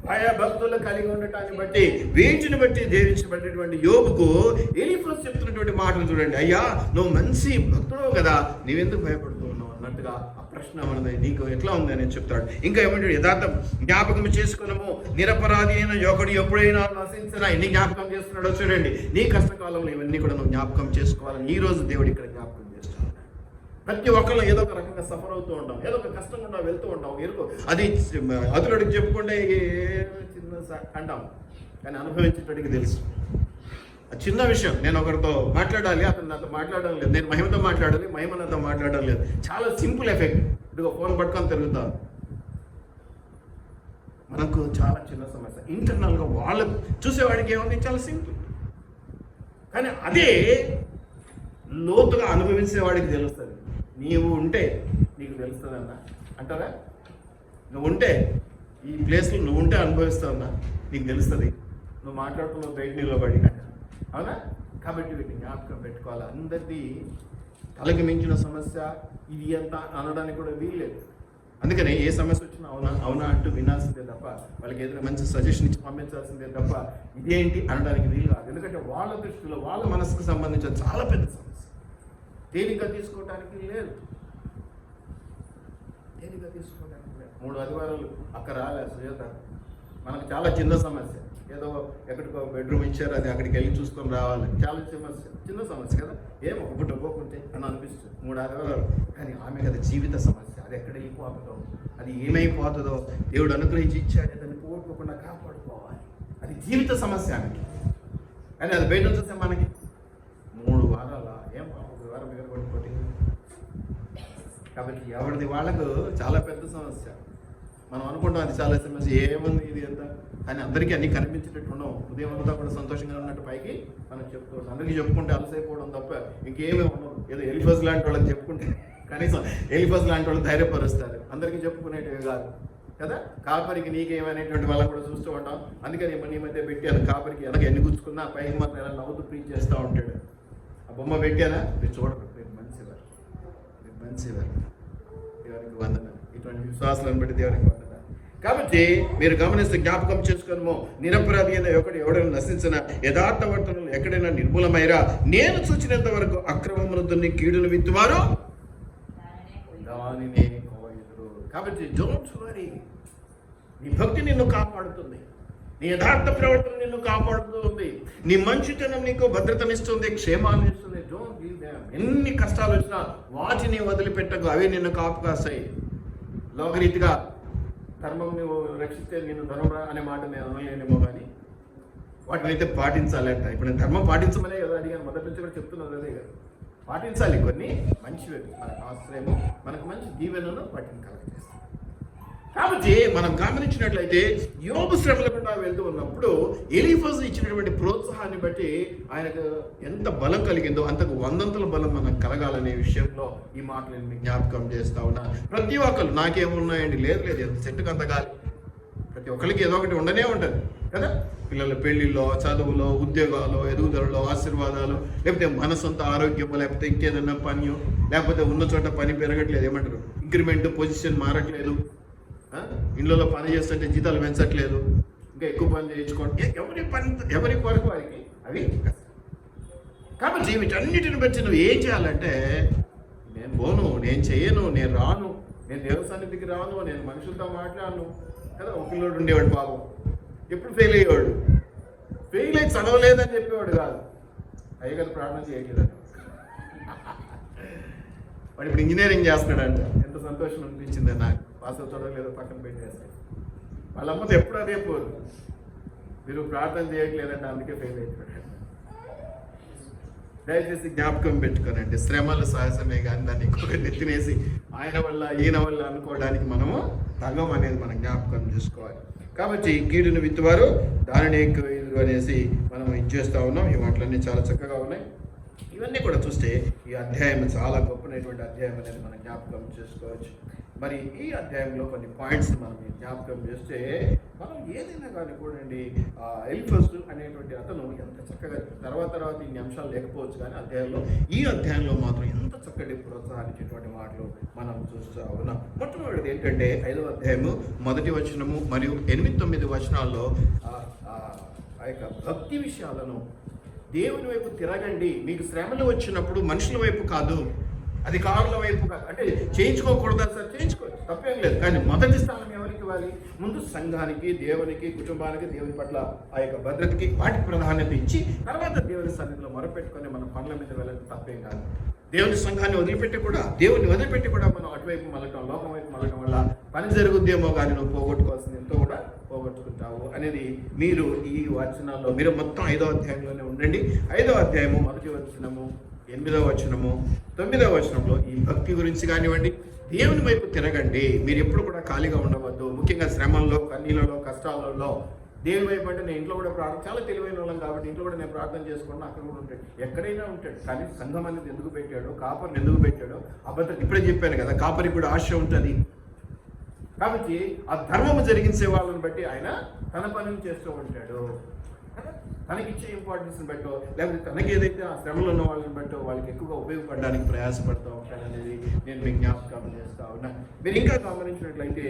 భయభక్తులు కలిగి ఉండటాన్ని బట్టి, వీటిని బట్టి దీవించబడేటువంటి యోబుకు ఎలీఫజు చెప్తున్నటువంటి మాటలు చూడండి. అయ్యా నువ్వు మంచి భక్తుడు కదా, నీవెందుకు భయపడుతూ ఉన్నావు అన్నట్టుగా ఆ ప్రశ్న ఉన్నది, నీకు ఎట్లా ఉంది అని చెప్తాడు. ఇంకా ఏమంటాడు? యథార్థం జ్ఞాపకం చేసుకున్నాము, నిరపరాధి అయిన యోగుడు ఎప్పుడైనా నశించినా. ఎన్ని జ్ఞాపకం చేస్తున్నాడో చూడండి. నీ కష్టకాలంలో ఇవన్నీ కూడా నువ్వు జ్ఞాపకం చేసుకోవాలని ఈ రోజు దేవుడు ఇక్కడ జ్ఞాపకం చేస్తాడు. ప్రతి ఒక్కళ్ళు ఏదో ఒక రకంగా సఫర్ అవుతూ ఉంటాం, ఏదో ఒక కష్టం గుండా వెళ్తూ ఉంటాం. ఎరుకు అది అదురుడికి చెప్పుకుంటే చిన్న అంటాం, కానీ అనుభవించేటడికి తెలుసు. చిన్న విషయం, నేను ఒకరితో మాట్లాడాలి, అతను నాతో మాట్లాడడం లేదు, నేను మహిమతో మాట్లాడాలి, మహిమ నాతో మాట్లాడడం లేదు. చాలా సింపుల్ ఎఫెక్ట్. ఇదిగో ఫోన్ పట్టుకొని తిరుగుతాం. మనకు చాలా చిన్న సమస్య. ఇంటర్నల్గా వాళ్ళు చూసేవాడికి ఏముంది, చాలా సింపుల్. కానీ అదే లోతుగా అనుభవించేవాడికి తెలుస్తుంది. నీవు ఉంటే నీకు తెలుస్తుంది అన్న అంటారా? నువ్వు ఉంటే ఈ ప్లేస్లో నువ్వు ఉంటే అనుభవిస్తావన్నా, నీకు తెలుస్తుంది. నువ్వు మాట్లాడుతున్నావు బయట నిలబడి, అవునా? కాబట్టి వీటిని జ్ఞాపకం పెట్టుకోవాలి. అందరిది తలకి మించిన సమస్య ఇది ఎంత అనడానికి కూడా వీల్లేదు. అందుకనే ఏ సమస్య వచ్చినా అవునా అవునా అంటూ వినాల్సిందే తప్ప, వాళ్ళకి ఏదైనా మంచి సజెషన్ ఇచ్చి పంపించాల్సిందే తప్ప ఇదేంటి అనడానికి వీలు కాదు. ఎందుకంటే వాళ్ళ దృష్టిలో వాళ్ళ మనసుకు సంబంధించిన చాలా పెద్ద సమస్య, తేలిగ్గా తీసుకోవడానికి లేదు, తేలిగ్గా తీసుకోవడానికి లేదు. 3 ఆదివారాలు అక్కడ రాలేదు సుజాత, మనకు చాలా చిన్న సమస్య. ఏదో ఎక్కడికో బెడ్రూమ్ ఇచ్చారు, అది అక్కడికి వెళ్ళి చూసుకొని రావాలి, చాలా చిన్న సమస్య కదా, ఏమో ఒకటి ఒక్కొక్కుంటే అని అనిపిస్తుంది. 3 ఆదివారాలు, కానీ ఆమెకు అది జీవిత సమస్య. అది ఎక్కడ వెళ్ళిపోతుందో, అది ఏమైపోతుందో దేవుడు అనుగ్రహించి ఇచ్చాడు, దాన్ని పోగొట్టుకోకుండా కాపాడుకోవాలి. అది జీవిత సమస్య ఆమెకి. కానీ అది బయట చూస్తే మనకి 3 వారాల ఏం 1 వారం దగ్గర కొట్టుకోటి. కాబట్టి ఎవరిది వాళ్ళకు చాలా పెద్ద సమస్య. మనం అనుకుంటాం అది చాలా ఎస్ఎంఎస్ ఏముంది ఇది ఎంత, కానీ అందరికీ అన్ని కనిపించేటట్టు ఉండవు. ఉదయం అంతా కూడా సంతోషంగా ఉన్నట్టు పైకి మనం చెప్పుకోవచ్చు. అందరికీ చెప్పుకుంటే అలసైపోవడం తప్ప ఇంకేమీ ఉండదు. ఏదో ఎలిఫస్ లాంటి వాళ్ళకి చెప్పుకుంటే కనీసం ఎలిఫస్ లాంటి వాళ్ళు ధైర్యపరుస్తారు, అందరికీ చెప్పుకునేటివి కాదు కదా. కాపరికి నీకేమనేటువంటి వాళ్ళని కూడా చూస్తూ ఉంటాం. అందుకని ఈ మధ్య పెట్టాను, కాపరికి వెనక ఎన్ని గుచ్చుకున్నా పైకి మాత్రం ఎలా నవ్వుతూ ప్రీచ్ చేస్తూ ఉంటాడు. ఆ బొమ్మ పెట్టానా, మీరు చూడరు, మీరు మంచివారు, మీరు మంచివారు, దేవునికి వందనాలు. ఇటువంటి విశ్వాసాలను బట్టి దేవునికి వందనాలు. కాబట్టి మీరు గమనిస్తే జ్ఞాపకం చేసుకోను, నిరపరాధి అయిన ఎవడైనా నశించిన యథార్థవర్తనలు ఎక్కడైనా నిర్మూలమైరా, నేను చూచినంత వరకు అక్రమమును దున్ని కీడును విత్తువారు దానినే కోయుదురు. కాబట్టి డోంట్ వరీ, నీ భక్తి నిన్ను కాపాడుతుంది, నీ యథార్థ ప్రవర్తన నిన్ను కాపాడుతుంది, నీ మంచితనం నీకు భద్రతనిస్తుంది, క్షేమాన్ని ఇస్తుంది. Don't give them. ఎన్ని కష్టాలు వచ్చినా వాటిని వదిలిపెట్టకు, అవే నిన్ను కాపు కాస్తాయి. లోకరీతిగా ధర్మం నువ్వు రక్షిస్తే నేను ధర్మరా అనే మాట నేను అనలేనేమో, కానీ వాటిని అయితే పాటించాలంట. ఇప్పుడు నేను ధర్మం పాటించమనే కదా అడిగాను, మొదటి నుంచి కూడా చెప్తున్నాను అదే కదా. పాటించాలి, కొన్ని మంచివి మనకు ఆశ్రయము, మనకు మంచి దీవెనను వాటిని కలగజేస్తాయి. కాబట్టి మనం గమనించినట్లయితే యోబు శ్రమల గుండా వెళ్తూ ఉన్నప్పుడు ఎలీఫజ్ ఇచ్చినటువంటి ప్రోత్సాహాన్ని బట్టి ఆయనకు ఎంత బలం కలిగిందో అంతకు 100 బలం మనకు కలగాలనే విషయంలో ఈ మాటలు నేను జ్ఞాపకం చేస్తా ఉన్నా. ప్రతి ఒక్కరు నాకేమున్నాయండి, లేదు ఎంత చెట్టుకు అంత గాలి, ప్రతి ఒక్కరికి ఏదో ఒకటి ఉండనే ఉంటుంది కదా. పిల్లల పెళ్లిలో, చదువులో, ఉద్యోగాలు, ఎదుగుదలలో, ఆశీర్వాదాలు, లేకపోతే మన సొంత ఆరోగ్యమో, లేకపోతే ఇంకేదన్నా పని, లేకపోతే ఉన్న చోట పని పెరగట్లేదు, ఏమంటారు ఇంక్రిమెంట్, పొజిషన్ మారట్లేదు, ఇళ్ళలో పని చేస్తుంటే జీతాలు పెంచట్లేదు, ఇంకా ఎక్కువ పని చేయించుకోండి, ఎవరి కొరకు వారికి అవి కష్టం. కాబట్టి వీటన్నిటిని బట్టి నువ్వు ఏం చేయాలంటే, నేను పోను, నేను చేయను, నేను రాను, నేను దేవ సన్నిధికి రాను, నేను మనుషులతో మాట్లాడను కదా. ఒక పిల్లోడు ఉండేవాడు పాపం, ఎప్పుడు ఫెయిల్ అయ్యేవాడు, ఫెయిల్ అయ్యి చదవలేదని చెప్పేవాడు కాదు, అయ్యగారు ప్రార్థన చేయలేదని. వాడు ఇప్పుడు ఇంజనీరింగ్ చేస్తున్నాడంట. ఎంత సంతోషం అనిపించింది నాకు. పాస్ చదవలేదో పక్కన పెట్టేస్తాడు. వాళ్ళ అమ్మతో ఎప్పుడు అదే పోరు, మీరు ప్రార్థన చేయట్లేదంటే అందుకే ఫెయిల్ అయిపోయాడు. దయచేసి జ్ఞాపకం పెట్టుకోనండి, శ్రమలు సహజమే, కానీ దాన్ని ఇంకొక నెత్తినేసి ఆయన వల్ల ఈయన వల్ల అనుకోవడానికి మనము తగం అనేది మనం జ్ఞాపకం చేసుకోవాలి. కాబట్టి కీడును విత్తువారు దానిని ఎదురు అనేసి మనం ఇచ్చేస్తూ ఉన్నాం. ఈ మాటలన్నీ చాలా చక్కగా ఉన్నాయి. ఇవన్నీ కూడా చూస్తే ఈ అధ్యాయం చాలా గొప్పనటువంటి అధ్యాయం అనేది మనం జ్ఞాపకం చేసుకోవచ్చు. మరి ఈ అధ్యాయంలో కొన్ని పాయింట్స్ మనం జ్ఞాపకం చేస్తే మనం ఏదైనా కానీ కూడండి, ఎలీఫజ్ అనేటువంటి అతను ఎంత చక్కగా తర్వాత ఇన్ని అంశాలు లేకపోవచ్చు, కానీ ఈ అధ్యాయంలో మాత్రం ఎంత చక్కటి ప్రోత్సాహించేటువంటి మాటలు మనం చూస్తూ ఉన్నాం. మొట్టమొదటిది ఏంటంటే 5వ అధ్యాయము 1వ వచనము మరియు 8-9 వచనాల్లో ఆ యొక్క భక్తి విషయాలను, దేవుని వైపు తిరగండి, మీకు శ్రమలు వచ్చినప్పుడు మనుషుల వైపు కాదు, అధికారుల వైపు కాదు. అంటే చేయించుకోకూడదా సార్, చేయించుకోవచ్చు, తప్పేం లేదు, కానీ మొదటి స్థానం ఎవరికి ఇవ్వాలి? ముందు సంఘానికి, దేవునికి, కుటుంబానికి, దేవుని పట్ల ఆ యొక్క భద్రతకి వాటికి ప్రాధాన్యత ఇచ్చి తర్వాత దేవుని సన్నిధిలో మొరపెట్టుకొని మన పనుల మీద వెళ్ళడం తప్పేం కాదు. దేవుని సంఘాన్ని వదిలిపెట్టి కూడా, దేవుని వదిలిపెట్టి కూడా మనం అటువైపు మళ్ళటం, లోకం వైపు మళ్ళటం వల్ల పని జరుగుద్దేమో, కానీ నువ్వు పోగొట్టుకోవాల్సింది ఎంతో కూడా పోగొట్టుకుంటావు అనేది మీరు ఈ వచనాల్లో, మీరు మొత్తం 5వ అధ్యాయంలోనే ఉండండి. 5వ అధ్యాయము 1వ వచనము, 8వ వచనము, 9వ వచనంలో ఈ భక్తి గురించి కానివ్వండి, దేవుని వైపు తిరగండి, మీరు ఎప్పుడు కూడా ఖాళీగా ఉండవద్దు. ముఖ్యంగా శ్రమల్లో, కన్నీళ్ళలో, కష్టాలలో దేవుని వైపు అంటే నేను ఇంట్లో కూడా ప్రార్థన, చాలా తెలివైన వాళ్ళం కాబట్టి ఇంట్లో కూడా నేను ప్రార్థన చేసుకున్నా, అక్కడ కూడా ఉంటాడు, ఎక్కడైనా ఉంటాడు. కానీ సంఘం అనేది ఎందుకు పెట్టాడో, కాపరిని ఎందుకు పెట్టాడో అబద్ధం ఇప్పుడే చెప్పాను కదా, కాపరికి కూడా ఆశ ఉంటుంది. కాబట్టి ఆ ధర్మము జరిగించే వాళ్ళని బట్టి ఆయన తన పనిని చేస్తూ ఉంటాడు. తనకిచ్చే ఇంపార్టెన్స్ని బట్టో, లేకపోతే తనకి ఏదైతే ఆ శ్రమలో ఉన్న వాళ్ళని బట్టో వాళ్ళకి ఎక్కువగా ఉపయోగపడడానికి ప్రయాసపడుతూ ఉంటాడనేది నేను మీకు జ్ఞాపకం చేస్తా ఉన్నా. మీరు ఇంకా గమనించినట్లయితే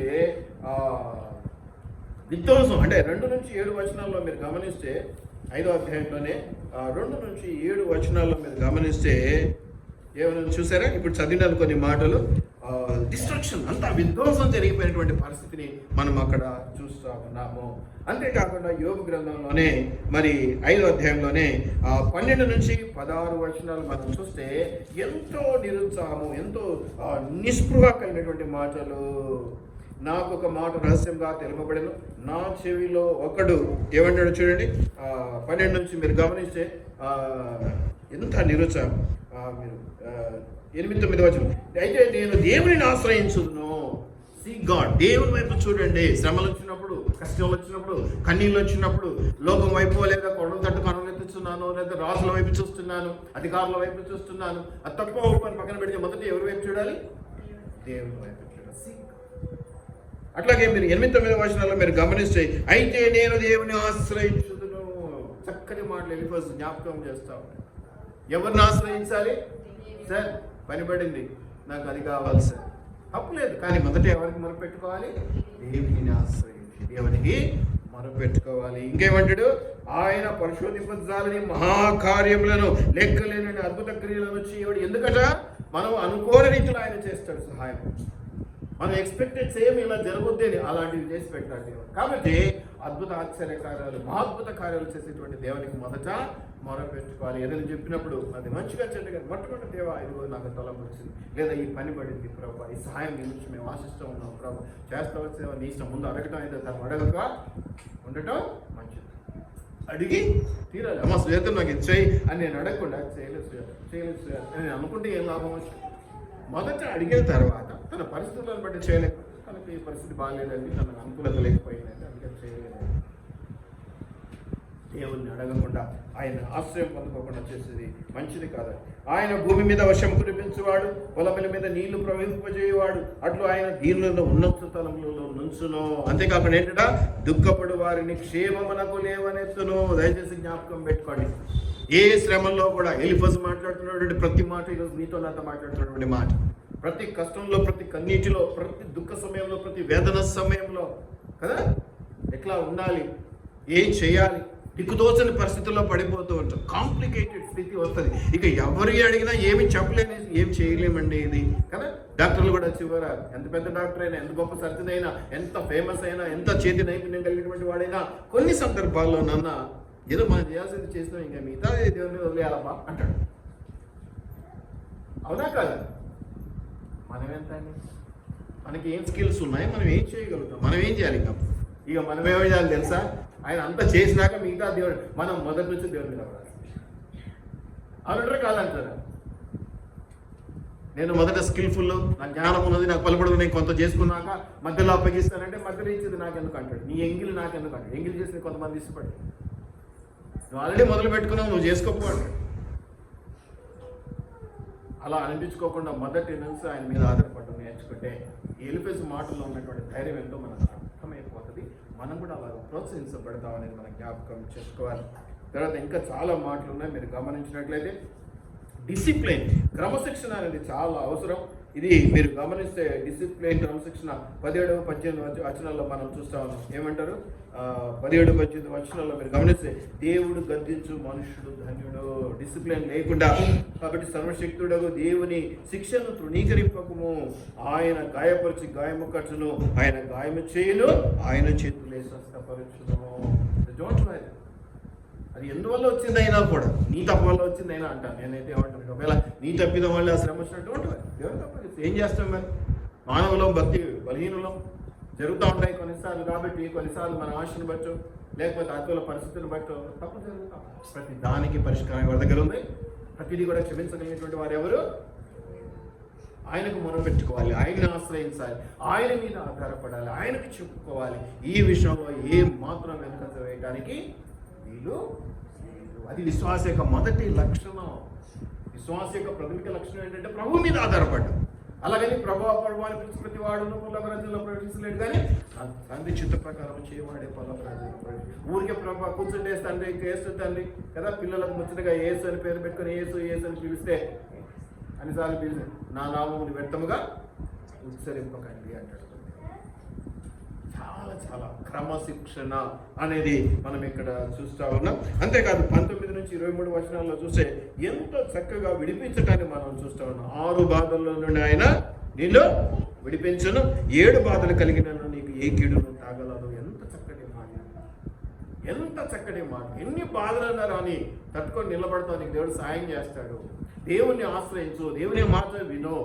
విధ్వంసం అంటే 2-7 వచనాల్లో మీరు గమనిస్తే, 5వ అధ్యాయంలోనే 2-7 వచనాల్లో మీరు గమనిస్తే ఏమైనా చూసారా? ఇప్పుడు చదివిన కొన్ని మాటలు, డిస్ట్రక్షన్, అంతా విధ్వంసం జరిగిపోయినటువంటి పరిస్థితిని మనం అక్కడ చూస్తూ ఉన్నాము. అంతేకాకుండా యోబు గ్రంథంలోనే మరి 5వ అధ్యాయంలోనే 12-16 వచనాలు మనం చూస్తే ఎంతో నిరుత్సాహము, ఎంతో నిస్పృహ కలిగినటువంటి మాటలు. నాకు ఒక మాట రహస్యంగా తెలుపబడను, నా చెవిలో ఒకడు ఏమంటాడు చూడండి. 12 నుంచి మీరు గమనిస్తే ఎంత నిరుత్సాహం. మీరు 8-9 వచనం, అయితే నేను దేవునిని ఆశ్రయించుదును, సీక్ గాడ్. దేవుని వైపు చూడండి. శ్రమలు వచ్చినప్పుడు, కష్టాలు వచ్చినప్పుడు, కన్నీళ్ళు వచ్చినప్పుడు, లోకం వైపు లేదా కొండలు తట్టుకొని ఎత్తుతున్నాను, లేదా రాజుల వైపు చూస్తున్నాను, అధికారుల వైపు చూస్తున్నాను, అది తక్కువ ఒప్పని పక్కన పెడితే మొదట ఎవరి వైపు చూడాలి? దేవుని వైపు చూడాలి. సీక్. అట్లాగే మీరు 8-9 వచనాల్లో మీరు గమనిస్తే, అయితే నేను దేవుని ఆశ్రయించుదును. చక్కటి మాటలు ఎలిఫస్ జ్ఞాపకం చేస్తా ఉన్నాను. ఎవరిని ఆశ్రయించాలి? సార్ పని పడింది, నాకు అది కావాలి సార్, తప్పులేదు. కానీ మొదట ఎవరికి మొరపెట్టుకోవాలి? దేవుని ఆశ్రయించి దేవునికి మొరపెట్టుకోవాలి. ఇంకేమంటాడు? ఆయన పరిశోధింపజాలని మహాకార్యములను, లెక్కలేని అద్భుత క్రియలను చేయడు. ఎందుకట? మనం అనుకోని రీతిలో ఆయన చేస్తాడు సహాయం. మనం ఎక్స్పెక్టెడ్ సేమ్ ఇలా జరగొద్ది అని అలాంటివి చేసి పెట్టాడు దేవుడు. కాబట్టి అద్భుత ఆశ్చర్య కార్యాలు, మహాద్భుత కార్యాలు చేసేటువంటి దేవునికి మొదట మొరపెట్టుకోవాలి. ఏదైనా చెప్పినప్పుడు అది మంచిగా చెడ్డగా మొట్టమొదటి దేవా ఇదిగో నాకు తలం వచ్చింది, లేదా ఈ పని పడింది ప్రభా, ఈ సహాయం నీ నుంచి మేము ఆశిస్తూ ఉన్నాం ప్రభా, చేస్తా వచ్చేవా నీ ఇష్టం. ముందు అడగటం అయితే తను అడగక ఉండటం మంచిది. అడిగి తీరాలి. అమ్మ శ్వేత నాకు ఇది చేయి అని నేను అడగకుండా చేయలేదు అని నేను అనుకుంటే ఏం లాభం వచ్చింది? మొదట అడిగిన తర్వాత తన పరిస్థితులను బట్టి చేయలేకపోతే, తనకి ఈ పరిస్థితి బాగాలేదండి, తనకు అనుకూలత లేకపోయిందండి, అందుకని చేయలేదండి. దేవుణ్ణి అడగకుండా ఆయన ఆశ్రయం పొందుకోకుండా చేసేది మంచిది కాదండి. ఆయన భూమి మీద వర్షం కురిపించేవాడు, పొలముల మీద నీళ్లు ప్రవహింపజేయవాడు, అట్లు ఆయన దీనులను ఉన్నత స్థలములలో నుంచును. అంతేకాకుండా ఏంటంట? దుఃఖపడు వారిని క్షేమమునకు లేవనెత్తును. దయచేసి జ్ఞాపకం పెట్టుకోండి. ఏ శ్రమంలో కూడా ఎలిఫస్ మాట్లాడుతున్నటువంటి ప్రతి మాట ఈరోజు మీతో నాతో మాట్లాడుతున్నటువంటి మాట. ప్రతి కష్టంలో, ప్రతి కన్నీటిలో, ప్రతి దుఃఖ సమయంలో, ప్రతి వేదన సమయంలో కదా ఎట్లా ఉండాలి, ఏం చేయాలి, దిక్కుదోచని పరిస్థితుల్లో పడిపోతూ ఉంటాం. కాంప్లికేటెడ్ స్థితి వస్తుంది. ఇక ఎవరి అడిగినా ఏమి చెప్పలేని, ఏం చేయలేమండి ఇది కదా. డాక్టర్లు కూడా చివర ఎంత పెద్ద డాక్టర్ అయినా, ఎంత గొప్ప సర్జన్ అయినా, ఎంత ఫేమస్ అయినా, ఎంత చేతి నైపుణ్యం కలిగినటువంటి వాడైనా కొన్ని సందర్భాల్లో నాన్న ఏదో మనం చేయాల్సింది చేసినాం, ఇంకా మిగతా దేవుని వదిలేయాలమ్మా అంటాడు. అవునా కాదు? మనం ఎంత అండి? మనకి ఏం స్కిల్స్ ఉన్నాయి, మనం ఏం చేయగలుగుతాం, మనం ఏం చేయాలి? ఇక మనం ఏమో చేయాలి తెలుసా? ఆయన అంతా చేసినాక మిగతా దేవుడు, మనం మొదటి నుంచి దేవుడిని రావాలి. అవునంటారా కాదంటారా? నేను మొదట స్కిల్ఫుల్, నా జ్ఞానం ఉన్నది, నాకు పలుపడదు, నేను కొంత చేసుకున్నాక మధ్యలో అప్పగిస్తానంటే మధ్యలో ఇచ్చేది నాకెందుకు అంటాడు. నీ ఎంగిలి నాకెందుకు అంటాడు. ఎంగిలి చేసిన కొంతమంది ఇష్టపడి, నువ్వు ఆల్రెడీ మొదలు పెట్టుకున్నావు, నువ్వు చేసుకోకపోండి. అలా అనిపించుకోకుండా మొదటి నుంచి ఆయన మీద ఆధారపడడం నేర్చుకుంటే ఎలిఫస్ మాటల్లో ఉన్నటువంటి ధైర్యం ఎంతో మనకు అర్థమైపోతుంది. మనం కూడా అలా ప్రోత్సహించబడతాం అనేది మనం జ్ఞాపకం చేసుకోవాలి. తర్వాత ఇంకా చాలా మాటలు ఉన్నాయి. మీరు గమనించినట్లయితే డిసిప్లిన్, క్రమశిక్షణ అనేది చాలా అవసరం. ఇది మీరు గమనిస్తే డిసిప్లిన్, క్రమశిక్షణ 17-18 వచనాల్లో మనం చూస్తా ఉన్నాం. ఏమంటారు? 17-18 వచనాల్లో మీరు గమనిస్తే, దేవుడు గద్దించు మనుషుడు ధన్యుడు. డిసిప్లిన్ లేకుండా కాబట్టి సర్వశక్తుడగు దేవుని శిక్షను తృణీకరింపకము. ఆయన గాయపరిచి గాయము ఖర్చును, ఆయన గాయము చేయును, ఆయన చేతులే స్వస్థపరచును. Don't worry. అది ఎందువల్ల వచ్చిందైనా కూడా, నీ తప్పు వల్ల వచ్చిందైనా అంటాను నేనైతే. ఏమంటాను? ఒకవేళ నీ తప్పిదం వల్ల శ్రమ వచ్చినట్టు ఉంటుంది. దేవుడు తప్ప ఏం చేస్తాం మరి? మానవులం, భక్తి బలహీనులం, జరుగుతూ ఉంటాయి కొన్నిసార్లు. కాబట్టి కొన్నిసార్లు మన ఆశను బట్టో, లేకపోతే అతుల పరిస్థితులను బట్టో తప్పు జరుగుతాం. ప్రతి దానికి పరిష్కారం ఎవరి దగ్గర ఉంది? ప్రతిదీ కూడా క్షమించగలిగినటువంటి వారు ఎవరు? ఆయనకు మొరపెట్టుకోవాలి, ఆయన్ని ఆశ్రయించాలి, ఆయన మీద ఆధారపడాలి, ఆయనకు చెప్పుకోవాలి. ఈ విషయంలో ఏం మాత్రం వెనుకంజ వేయడానికి వీలు. అది విశ్వాస యొక్క మొదటి లక్షణం. విశ్వాస యొక్క ప్రాథమిక లక్షణం ఏంటంటే ప్రభు మీద ఆధారపడ్డం. అలాగని ప్రభావాన్ని పిలిచి ప్రతి వాడును పల్లవరాజ్యంలో ప్రవేశించలేడు, కానీ తండ్రి చిత్త ప్రకారం చేయవాడే పల్లవరాజ్యంలో ప్రవేశించి. ఊరికే ప్రభావ కూర్చుంటే తండ్రి కేసు తండ్రి కదా, పిల్లలకు ముచ్చటగా ఏసు అని పేరు పెట్టుకుని ఏసు అని పిలిస్తే అన్నిసార్లు పిలిచి నా నామముని వ్యర్థముగా ఉచ్చరింపకండి అంటాడు. చాలా చాలా క్రమశిక్షణ అనేది మనం ఇక్కడ చూస్తూ ఉన్నాం. అంతేకాదు 19-23 వచనాల్లో చూస్తే ఎంతో చక్కగా విడిపించటాన్ని మనం చూస్తూ ఉన్నాం. 6 బాధల్లో నుండి ఆయన నీలో విడిపించను, 7 బాధలు కలిగిన నీకు ఏ కీడును తాగలదు. ఎంత చక్కటి మాట, ఎంత చక్కటి మాట. ఎన్ని బాధలు అన్నారు అని తట్టుకొని నిలబడతావు, నీకు దేవుడు సాయం చేస్తాడు. దేవుణ్ణి ఆశ్రయించు, దేవుని మాట వినో,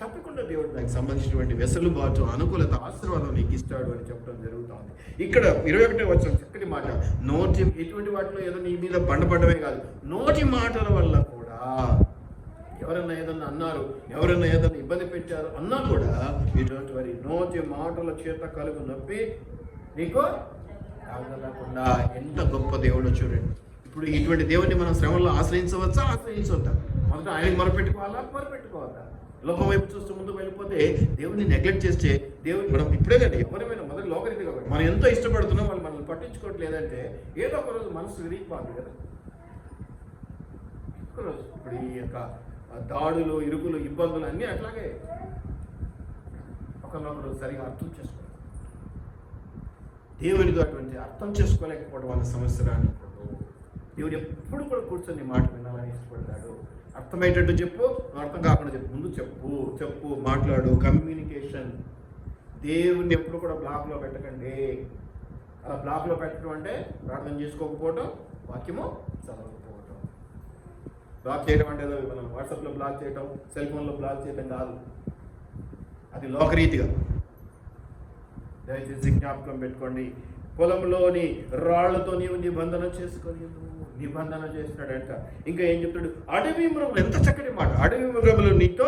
తప్పకుండా దేవుడు దానికి సంబంధించినటువంటి వెసులుబాటు, అనుకూలత, ఆశీర్వాదం నీకు ఇస్తాడు అని చెప్పడం జరుగుతుంది. ఇక్కడ 21 వచనం చక్కటి మాట. నోటి ఎటువంటి వాటిలో ఏదో నీ మీద బండపడమే కాదు, నోటి మాటల వల్ల కూడా ఎవరి ఎవరన్నా ఏదన్నా అన్నారు, ఎవరన్నా ఏదన్నా ఇబ్బంది పెట్టారు అన్నా కూడా యూ డోంట్ వరీ. నోటి మాటల చేత కలుగు నొప్పి నీకు తాగలేకుండా. ఎంత గొప్ప దేవుడో చూడండి. ఇప్పుడు ఇటువంటి దేవుడిని మనం శ్రమల్లో ఆశ్రయించవచ్చా, ఆశ్రయించవద్దా? మొదట ఆయన మొరపెట్టుకోవాలా? లోకం వైపు చూస్తూ ముందుకు వెళ్ళిపోతే దేవుడిని నెగ్లెక్ట్ చేస్తే దేవుడు మనం ఇప్పుడే కదా ఎవరైనా మొదటి లోకరీతి కాబట్టి మనం ఎంతో ఇష్టపడుతున్నాం, వాళ్ళు మనల్ని పట్టించుకోవట్లేదంటే ఏదో ఒక రోజు మనసు విరిగిపోతుంది కదా. ఒకరోజు ఇప్పుడు ఈ యొక్క దాడులు, ఇరుకులు, ఇబ్బందులు అన్నీ అట్లాగే ఒకరినొకరు సరిగా అర్థం చేసుకోవాలి. దేవుడితో అటువంటి అర్థం చేసుకోలేకపోవడం వల్ల సమస్య రానప్పుడు దేవుడు ఎప్పుడు కూడా కూర్చొని మాట వినాలని ఇష్టపడతాడు. అర్థమయ్యేటట్టు చెప్పు, అర్థం కాకుండా చెప్పు, ముందు చెప్పు, మాట్లాడు. కమ్యూనికేషన్. దేవుణ్ణి ఎప్పుడు కూడా బ్లాక్లో పెట్టకండి. అలా బ్లాక్లో పెట్టడం అంటే ప్రార్థన చేసుకోకపోవడం, వాక్యము చదవకపోవడం. బ్లాక్ చేయడం అంటే మనం వాట్సాప్లో బ్లాక్ చేయడం, సెల్ ఫోన్లో బ్లాక్ చేయడం కాదు. అది లోకరీతిగా. దయచేసి జ్ఞాపకం పెట్టుకోండి. పొలంలోని రాళ్లతో నీవు నిబంధన చేసుకొని నిబంధన చేసినాడంట. ఇంకా ఏం చెప్తాడు? అడవి మృగం. ఎంత చక్కటి మాట. అడవి మృగములు నీతో,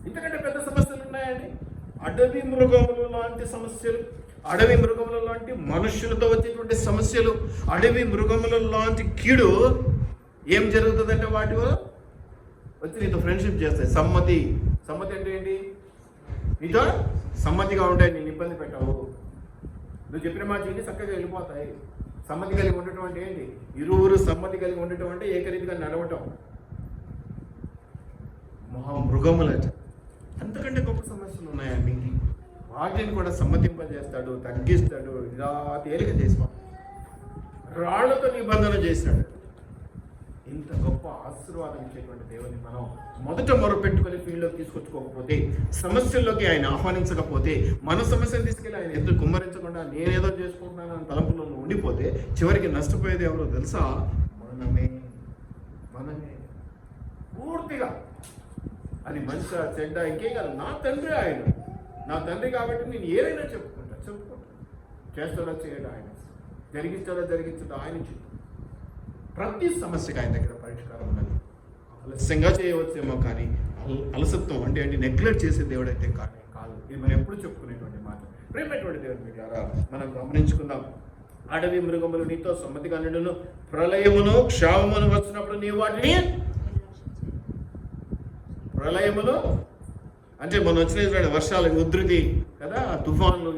ఇంతకంటే పెద్ద సమస్యలు ఉన్నాయండి. అడవి మృగములు లాంటి సమస్యలు, అడవి మృగముల లాంటి మనుషులతో వచ్చేటువంటి సమస్యలు, అడవి మృగముల లాంటి కీడు ఏం జరుగుతుందంటే వాటి వచ్చి నీతో ఫ్రెండ్షిప్ చేస్తాయి. సమ్మతి అంటే ఏంటి? నీతో సమ్మతిగా ఉంటాయి, నేను ఇబ్బంది పెట్టావు, నువ్వు చెప్పిన మాట ఏంటి చక్కగా వెళ్ళిపోతాయి. సమ్మతి కలిగి ఉండటం అంటే ఏంటి? ఇరువురు సమ్మతి కలిగి ఉండటం అంటే ఏకరీతిగా నడవటం. మృగములట. అంతకంటే గొప్ప సమస్యలు ఉన్నాయండి. వాటిని కూడా సమ్మతింపజేస్తాడు, తగ్గిస్తాడు, ఇలా తేలిక చేసిపోతాడు. రాళ్లతో నిబంధన చేసినాడు. ఇంత గొప్ప ఆశీర్వాదం ఇచ్చేటువంటి దేవుని మనం మొదట మొరపెట్టుకొని ఫీల్డ్లోకి తీసుకొచ్చుకోకపోతే, సమస్యల్లోకి ఆయన ఆహ్వానించకపోతే, మన సమస్యను తీసుకెళ్ళి ఆయన ఎదురు కుమ్మరించకుండా నేనేదో చేసుకుంటున్నాను అని తలంపులో ఉండిపోతే చివరికి నష్టపోయేది ఎవరో తెలుసా? మనమే పూర్తిగా. అది మంచి చెడ్డ ఇంకేం కాదు. నా తండ్రి ఆయన, నా తండ్రి కాబట్టి నేను ఏదైనా చెప్పుకుంటా. చేస్తాడో చేయడం ఆయన, జరిగించడం ఆయన చెప్తాడు. ప్రతి సమస్యకి ఆయన దగ్గర పరిష్కారం ఉన్నది. ఆలస్యంగా చేయవచ్చేమో కానీ అలసత్వం అంటే నెగ్లెక్ట్ చేసే దేవుడు అయితే కాదు. ఇది మనం ఎప్పుడు చెప్పుకునేటువంటి మాట. ప్రేమటువంటి దేవుడు మీ ద్వారా మనం గమనించుకుందాం. అడవి మృగములు నీతో సమ్మతిగా నిండును, ప్రళయమును క్షామమును వచ్చినప్పుడు నీ వాటిని. ప్రళయములు అంటే మనం వచ్చిన వర్షాలు, ఉధృతి కదా, తుఫాన్లు,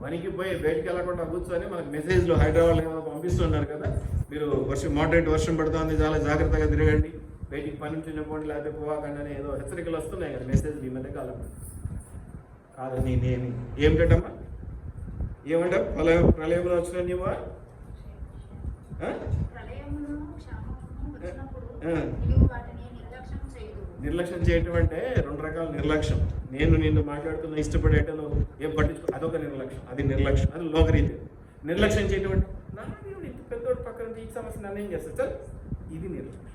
వణికిపోయి బయటికి వెళ్ళకుండా కూర్చొని మనకు మెసేజ్లు హైదరాబాద్ ఏమైనా పంపిస్తున్నారు కదా, మీరు మోడరేట్ వర్షం పడుతుంది, చాలా జాగ్రత్తగా తిరగండి, బయటికి పని నుంచి పోండి, లేకపోతే పోవాకండి అని ఏదో హెచ్చరికలు వస్తున్నాయి కదా మెసేజ్లు ఈ మధ్య కాలం. కాదు ఏమిటమ్మా, ఏమంటా ప్రళయంలో వచ్చిన నీవా నిర్లక్ష్యం చేయటం అంటే రెండు రకాల నిర్లక్ష్యం. నేను నిన్ను మాట్లాడుతున్నా, ఇష్టపడేటను ఏం పట్టించుకో, అదొక నిర్లక్ష్యం. అది నిర్లక్ష్యం, అది లోకరీతి. నిర్లక్ష్యం చేయటం అంటే నా దేవుడు ఇంత పెద్దోడు పక్కన ఈ సమస్య నన్ను ఏం చేస్తాడు సార్, ఇది నిర్లక్ష్యం.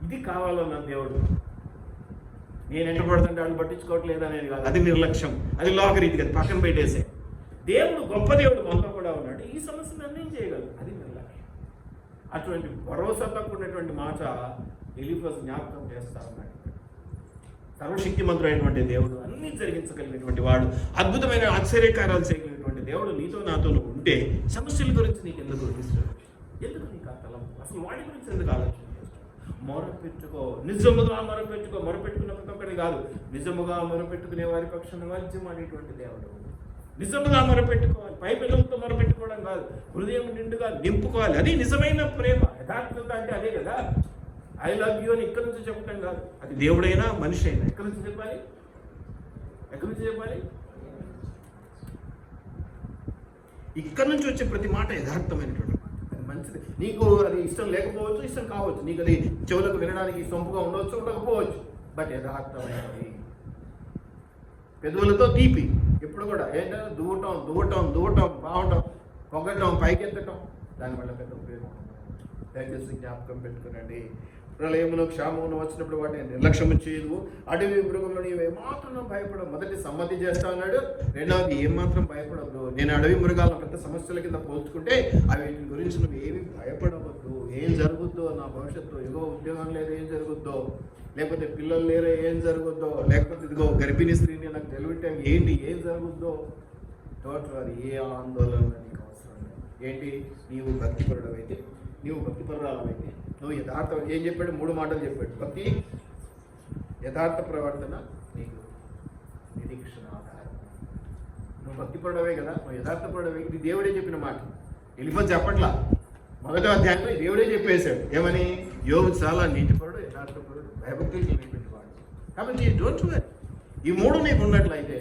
ఇది కావాలో నా దేవుడు, నేను ఎంట పడుతుంటే వాళ్ళు పట్టించుకోవట్లేదు అనేది కాదు, అది నిర్లక్ష్యం, అది లోకరీతి కదా, పక్కన పెట్టేసే. దేవుడు గొప్ప దేవుడు మనతో కూడా ఉన్నాడు, ఈ సమస్య నన్ను ఏం చేయగలదు, అది నిర్లక్ష్యం. అటువంటి భరోసాతో కూడినటువంటి మాట ఎలీఫస్ జ్ఞాపకం చేస్తా ఉన్నాడు. సర్వశక్తిమంతుడైనటువంటి దేవుడు, అన్ని జరిగించగలిగినటువంటి వాడు, అద్భుతమైన ఆశ్చర్యకారాలు చేయగలిగినటువంటి దేవుడు నీతో నాతో ఉంటే సమస్యల గురించి నీకు ఎందుకు గుర్తిస్తాడు? ఎందుకు నీకు ఆ తలం? అసలు వాటి గురించి ఎందుకు ఆలోచన చేస్తాడు? మొరపెట్టుకో, నిజముగా మొరపెట్టుకో. మొరపెట్టుకున్న ప్రతి ఒక్కటి కాదు, నిజముగా మొరపెట్టుకునే వారి పక్షాన వాద్యం అనేటువంటి దేవుడు. నిజముగా మొరపెట్టుకోవాలి, పై పిల్లలతో మొరపెట్టుకోవడం కాదు, హృదయం నిండుగా నింపుకోవాలి. అది నిజమైన ప్రేమ. యథార్థత అంటే అదే కదా. ఐ లవ్ యూ అని ఇక్కడి నుంచి చెప్పటం కాదు, అది దేవుడైనా మనిషి అయినా ఎక్కడి నుంచి చెప్పాలి? ఇక్కడి నుంచి వచ్చే ప్రతి మాట యథార్థమైనటువంటి మాట, అది మంచిది. నీకు అది ఇష్టం లేకపోవచ్చు, ఇష్టం కావచ్చు, నీకు అది చెవులకు వినడానికి సొంపుగా ఉండవచ్చు, ఉండకపోవచ్చు, బట్ యథార్థమైనది. పెదవులతో తీపి, ఎప్పుడు కూడా ఏంటంటే దువ్వటం బావటం, పొగటం, పైకెత్తటం, దానివల్ల పెద్ద ఉపయోగం. దయచేసి జ్ఞాపకం పెట్టుకునండి. ప్రళయమును క్షామమును వచ్చినప్పుడు వాటిని నిర్లక్ష్యం చేయదు. అడవి మృగంలో నీవు ఏమాత్రం భయపడవు. మొదటి సమ్మతి చేస్తా అన్నాడు, రెండవది ఏమాత్రం భయపడవద్దు. నేను అడవి మృగాలను పెద్ద సమస్యల కింద పోల్చుకుంటే వీటి గురించి నువ్వు ఏమి భయపడవద్దు. ఏం జరుగుద్దో, నా భవిష్యత్తు ఇదిగో ఉద్యోగం లేదు ఏం జరుగుద్దో, లేకపోతే పిల్లలు లేరో ఏం జరుగుద్దో, లేకపోతే ఇదిగో గర్భిణీ స్త్రీని నాకు డెలివరీ టైం ఏంటి ఏం జరుగుద్దో, టోటల్ అది ఏ ఆందోళన నీకు అవసరం లేదు. ఏంటి, నీవు భక్తిపరుడవైతే, నీవు భక్తిపరురాలవైతే, నువ్వు యథార్థ ఏం చెప్పాడు, 3 మాటలు చెప్పాడు. భక్తి, యథార్థ ప్రవర్తన, నీకు నిరీక్షణ ఆధారం. నువ్వు భక్తిపరుడవే కదా, నువ్వు యథార్థపరుడవే. ఇది దేవుడే చెప్పిన మాట, ఎలిఫజ్ చెప్పట్లా. మొదటి అధ్యాయంలో దేవుడే చెప్పేశాడు ఏమని, యోబు చాలా నీతిపరుడు, యథార్థపరుడు, భయభక్తులు కలిగినటువంటి వాడు. కాబట్టి డోంట్ వరీ, ఈ 3 నీకు ఉన్నట్లయితే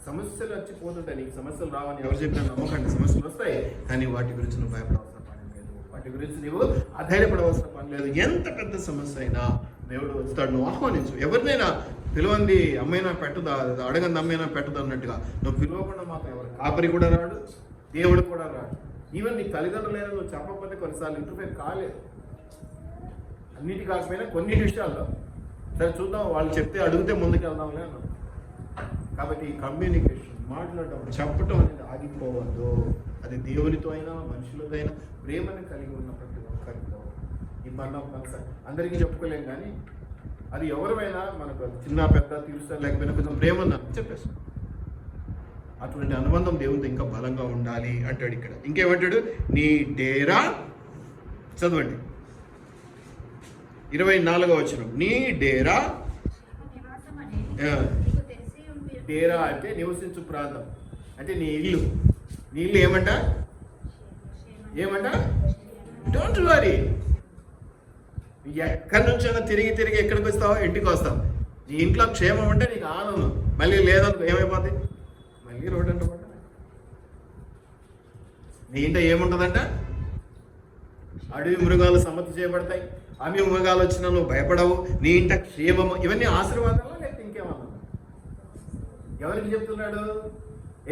సమస్యలు వచ్చి పోతుంటాయి. నీకు సమస్యలు రావని ఎవరు చెప్పినా నమ్మకండి, సమస్యలు వస్తాయి. కానీ వాటి గురించి నువ్వు భయపడవలసిన పని లేదు, వాటి గురించి నువ్వు అధైర్యపడవలసిన పని లేదు. ఎంత పెద్ద సమస్య అయినా దేవుడు వస్తాడు, నువ్వు ఆహ్వానించు. ఎవరినైనా పిలవంది అమ్మైనా పెట్టదా, అడగంది అమ్మైనా పెట్టదు అన్నట్టుగా నువ్వు పిలవకుండా మాత్రం ఎవరు కాపరి కూడా రాడు, దేవుడు కూడా రాడు. ఈవెన్ నీ తల్లిదండ్రులైనా నువ్వు చెప్పకపోతే కొన్నిసార్లు ఇంటర్ఫేర్ కాలేదు. అన్నిటి కాకపోయినా కొన్ని విషయాల్లో సరే చూద్దాం, వాళ్ళు చెప్తే అడిగితే ముందుకు వెళ్దాంలే అన్నాం. కాబట్టి కమ్యూనికేషన్, మాట్లాడటం, చెప్పటం అనేది ఆగిపోవద్దు. అది దేవునితో అయినా మనుషులతో అయినా ప్రేమను కలిగి ఉన్న ప్రతి ఒక్కరితో. ఈ బంధం కనుక అందరికీ చెప్పుకోలేం, కానీ అది ఎవరైనా మనకు చిన్న పెద్ద తీరుస్తారు, లేకపోయినా కొంచెం ప్రేమ ఉందని చెప్పేస్తాం. అటువంటి అనుబంధం దేవునితో ఇంకా బలంగా ఉండాలి అంటాడు ఇక్కడ. ఇంకేమంటాడు, నీ డేరా, చదవండి 24వ వచనం, నీ డేరా. డేరా అంటే నివసించు ప్రాంతం, అంటే నీ ఇల్లు. నీ ఇల్లు ఏమంట, డోంట్ వరీ. ఎక్కడి నుంచైనా తిరిగి ఎక్కడికి వస్తావో ఇంటికి వస్తావు. నీ ఇంట్లో క్షేమం అంటే నీకు ఆనందం. మళ్ళీ లేదనుకో ఏమైపోతుంది, మళ్ళీ రోడ్డు అంటే పడ్డా. నీ ఇంట ఏముంటుందంట, అడవి మృగాలు సమ్మతి చేయబడతాయి. అవి మృగాలు వచ్చినా నువ్వు భయపడవు. నీ ఇంట క్షేమము. ఇవన్నీ ఆశీర్వాదాలా లేకపోతే ఇంకేమన్నా? ఎవరికి చెప్తున్నాడు?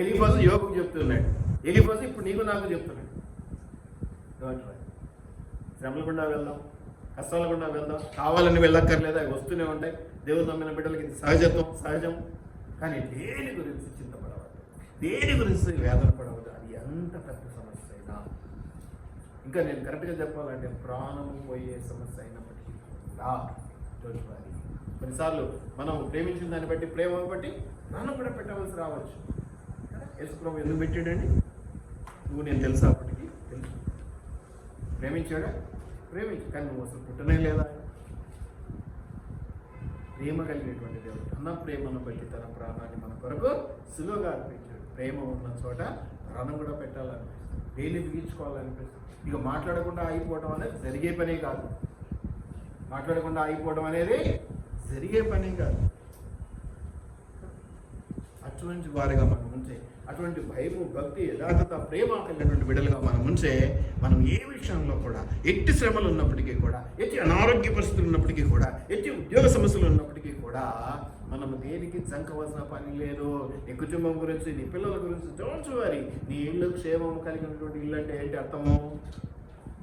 ఎలీఫజు యోబుకు చెప్తున్నాడు. ఎలీఫజు ఇప్పుడు నీకు నాకు చెప్తున్నాడు. శ్రమల గుండా వెళ్దాం, కష్టాల గుండా వెళ్దాం, కావాలని వెళ్ళక్కర్లేదు, అవి వస్తూనే ఉంటాయి. దేవుడు నమ్మిన బిడ్డలకి ఇది సహజం. కానీ దేని గురించి చింతపడవద్దు, దేని గురించి వేదన పడవద్దు. అది ఎంత పెద్ద సమస్య అయినా, ఇంకా నేను కరెక్ట్గా చెప్పాలంటే ప్రాణం పోయే సమస్య అయినప్పటికీ కూడా కొన్నిసార్లు మనం ప్రేమించిన దాన్ని బట్టి, ప్రేమ బట్టి ప్రాణం కూడా పెట్టవలసి రావచ్చు. యేసుప్రభు ఎందుకు పెట్టాడండి? నువ్వు నేను తెలుసా, అప్పటికి తెలుసు. ప్రేమించాడా? ప్రేమించు, కానీ నువ్వు అసలు పుట్టనే లేదా. ప్రేమ కలిగినటువంటి దేవుడు తన ప్రేమను బట్టి తన ప్రాణాన్ని మన కొరకు సులువుగా అర్పించాడు. ప్రేమ ఉన్న చోట ప్రాణం కూడా పెట్టాలనిపిస్తుంది, డైలీ బిగించుకోవాలనిపిస్తుంది. ఇక మాట్లాడకుండా ఆగిపోవడం అనేది జరిగే పనే కాదు. అటువంటి వారిగా మనం ఉంటే, అటువంటి భయము, భక్తి, యథార్థత, ప్రేమ కలిగినటువంటి బిడ్డలుగా మనం ఉంటే, మనం ఏ విషయంలో కూడా, ఎట్టి శ్రమలు ఉన్నప్పటికీ కూడా, ఎట్టి అనారోగ్య పరిస్థితులు ఉన్నప్పటికీ కూడా, ఎట్టి ఉద్యోగ సమస్యలు ఉన్నప్పటికీ కూడా మనం దేనికి జంకవలసిన పని లేదు. నీ కుటుంబం గురించి, నీ పిల్లల గురించి డోంట్ వరీ. నీ ఇల్లు క్షేమం కలిగినటువంటి ఇల్లు అంటే ఏంటి అర్థము?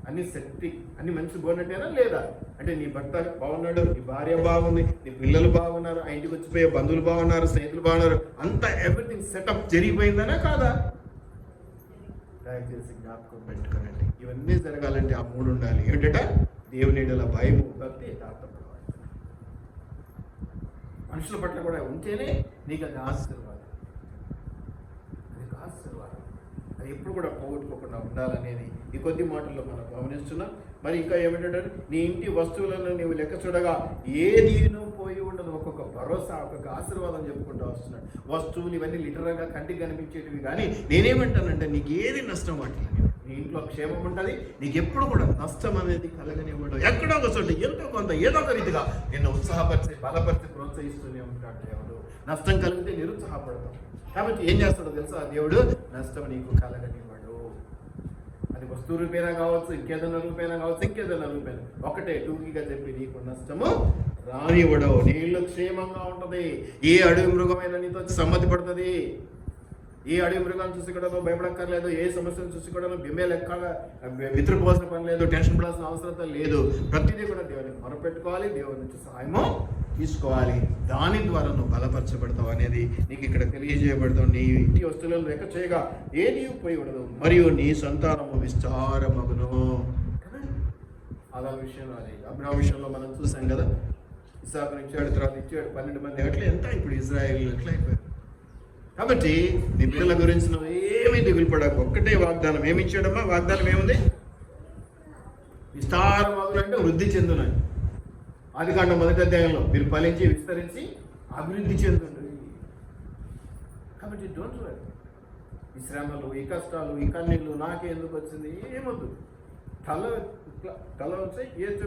అన్ని శక్తి, అన్ని మంచి బాగున్నట్టేనా లేదా? అంటే నీ భర్త బాగున్నాడు, నీ భార్య బాగుంది, నీ పిల్లలు బాగున్నారు, ఆ ఇంటికి వచ్చిపోయే బంధువులు బాగున్నారు, స్నేహితులు బాగున్నారు, అంతా ఎవ్రీథింగ్ సెటప్ జరిగిపోయిందనా కాదా? దయచేసి జ్ఞాపకం పెట్టుకోనండి, ఇవన్నీ జరగాలంటే ఆ 3 ఉండాలి. ఏంటంట? దేవుని యెడల భయము, భక్తి, యథార్థత. మనుషుల పట్ల కూడా ఉంటేనే నీకు అది ఆశీర్వాదం. అది ఎప్పుడు కూడా పోగొట్టుకోకుండా ఉండాలనేది ఈ కొద్ది మాటల్లో మనం గమనిస్తున్నాం. మరి ఇంకా ఏమిటంటే, నీ ఇంటి వస్తువులను నీవు లెక్క చూడగా ఏది నువ్వు పోయి ఉండదు. ఒక్కొక్క భరోసా, ఒక్కొక్క ఆశీర్వాదం చెప్పుకుంటూ వస్తున్నాడు. వస్తువులు ఇవన్నీ లిటరల్గా కంటికి కనిపించేటివి, కానీ నేనేమంటానంటే నీకు ఏది నష్టం పట్టలేదు. నీ ఇంట్లో క్షేమం ఉంటుంది, నీకు ఎప్పుడు కూడా నష్టం అనేది కలగనివ్వడం. ఎక్కడో ఒక చోట ఎంతో కొంత ఏదో ఒక రీతిగా నిన్ను ఉత్సాహపరిచి, బలపరిచి, ప్రోత్సహిస్తూనే ఉంటాడు దేవుడు. నష్టం కలిగితే నిరుత్సాహపడతాం. కాబట్టి ఏం చేస్తాడో తెలుసా? దేవుడు నష్టం నీకు కలగనివ్వడు. అది వస్తువు రూపేనా కావచ్చు, ఇంకేదైనా రూపేనా కావచ్చు, ఇంకేదైనా రూపేనా, ఒకటే టూకీగా చెప్పి నీకు నష్టము రానివ్వడు. నీ ఇల్లు క్షేమంగా ఉంటుంది. ఏ అడవి మృగమైన నీతో సమ్మతి పడుతుంది. ఏ అడవి మృగాన్ని చూసి కూడా భయపడక్కర్లేదు. ఏ సమస్యను చూసి కూడా బిమ్మేలెక్కగా విత్రుపోవాల్సిన పని లేదు, టెన్షన్ పడాల్సిన అవసరం లేదు. ప్రతిదీ కూడా దేవుని మొరపెట్టుకోవాలి, దేవుని నుంచి సహాయము తీసుకోవాలి. దాని ద్వారా నువ్వు బలపరచబడతావు అనేది నీకు ఇక్కడ తెలియజేయబడతావు. నీ ఇంటి వస్తువులను లెక్క చేయగా ఏది పోయి ఉండదు, మరియు నీ సంతానము విస్తారమగును. ఆదాం విషయంలో అది అబ్రహాం విషయంలో మనం చూసాం కదా. ఇస్సాకుని ఇచ్చాడు, తర్వాత ఇచ్చాడు 12 మంది అట్లా ఎంత ఇప్పుడు ఇజ్రాయేల్ ఎట్లా అయిపోయారు. కాబట్టి నీ పిల్లల గురించి నువ్వు ఏమీ దిగులు పడకు. ఒక్కటే వాగ్దానం. ఏమి ఇచ్చాడమ్మా? వాగ్దానం ఏముంది? విస్తారమగునంటే వృద్ధి చెందునని. ఆదికాండం 1వ అధ్యాయంలో మీరు ఫలించి విస్తరించి అభివృద్ధి చెందుండ్రి. కాబట్టి డోంట్ వరీ. ఈ శ్రమలు, ఈ కష్టాలు, ఈ కన్నీళ్ళు నాకే ఎందుకు వచ్చింది ఏమొద్దు. తల వచ్చి ఏది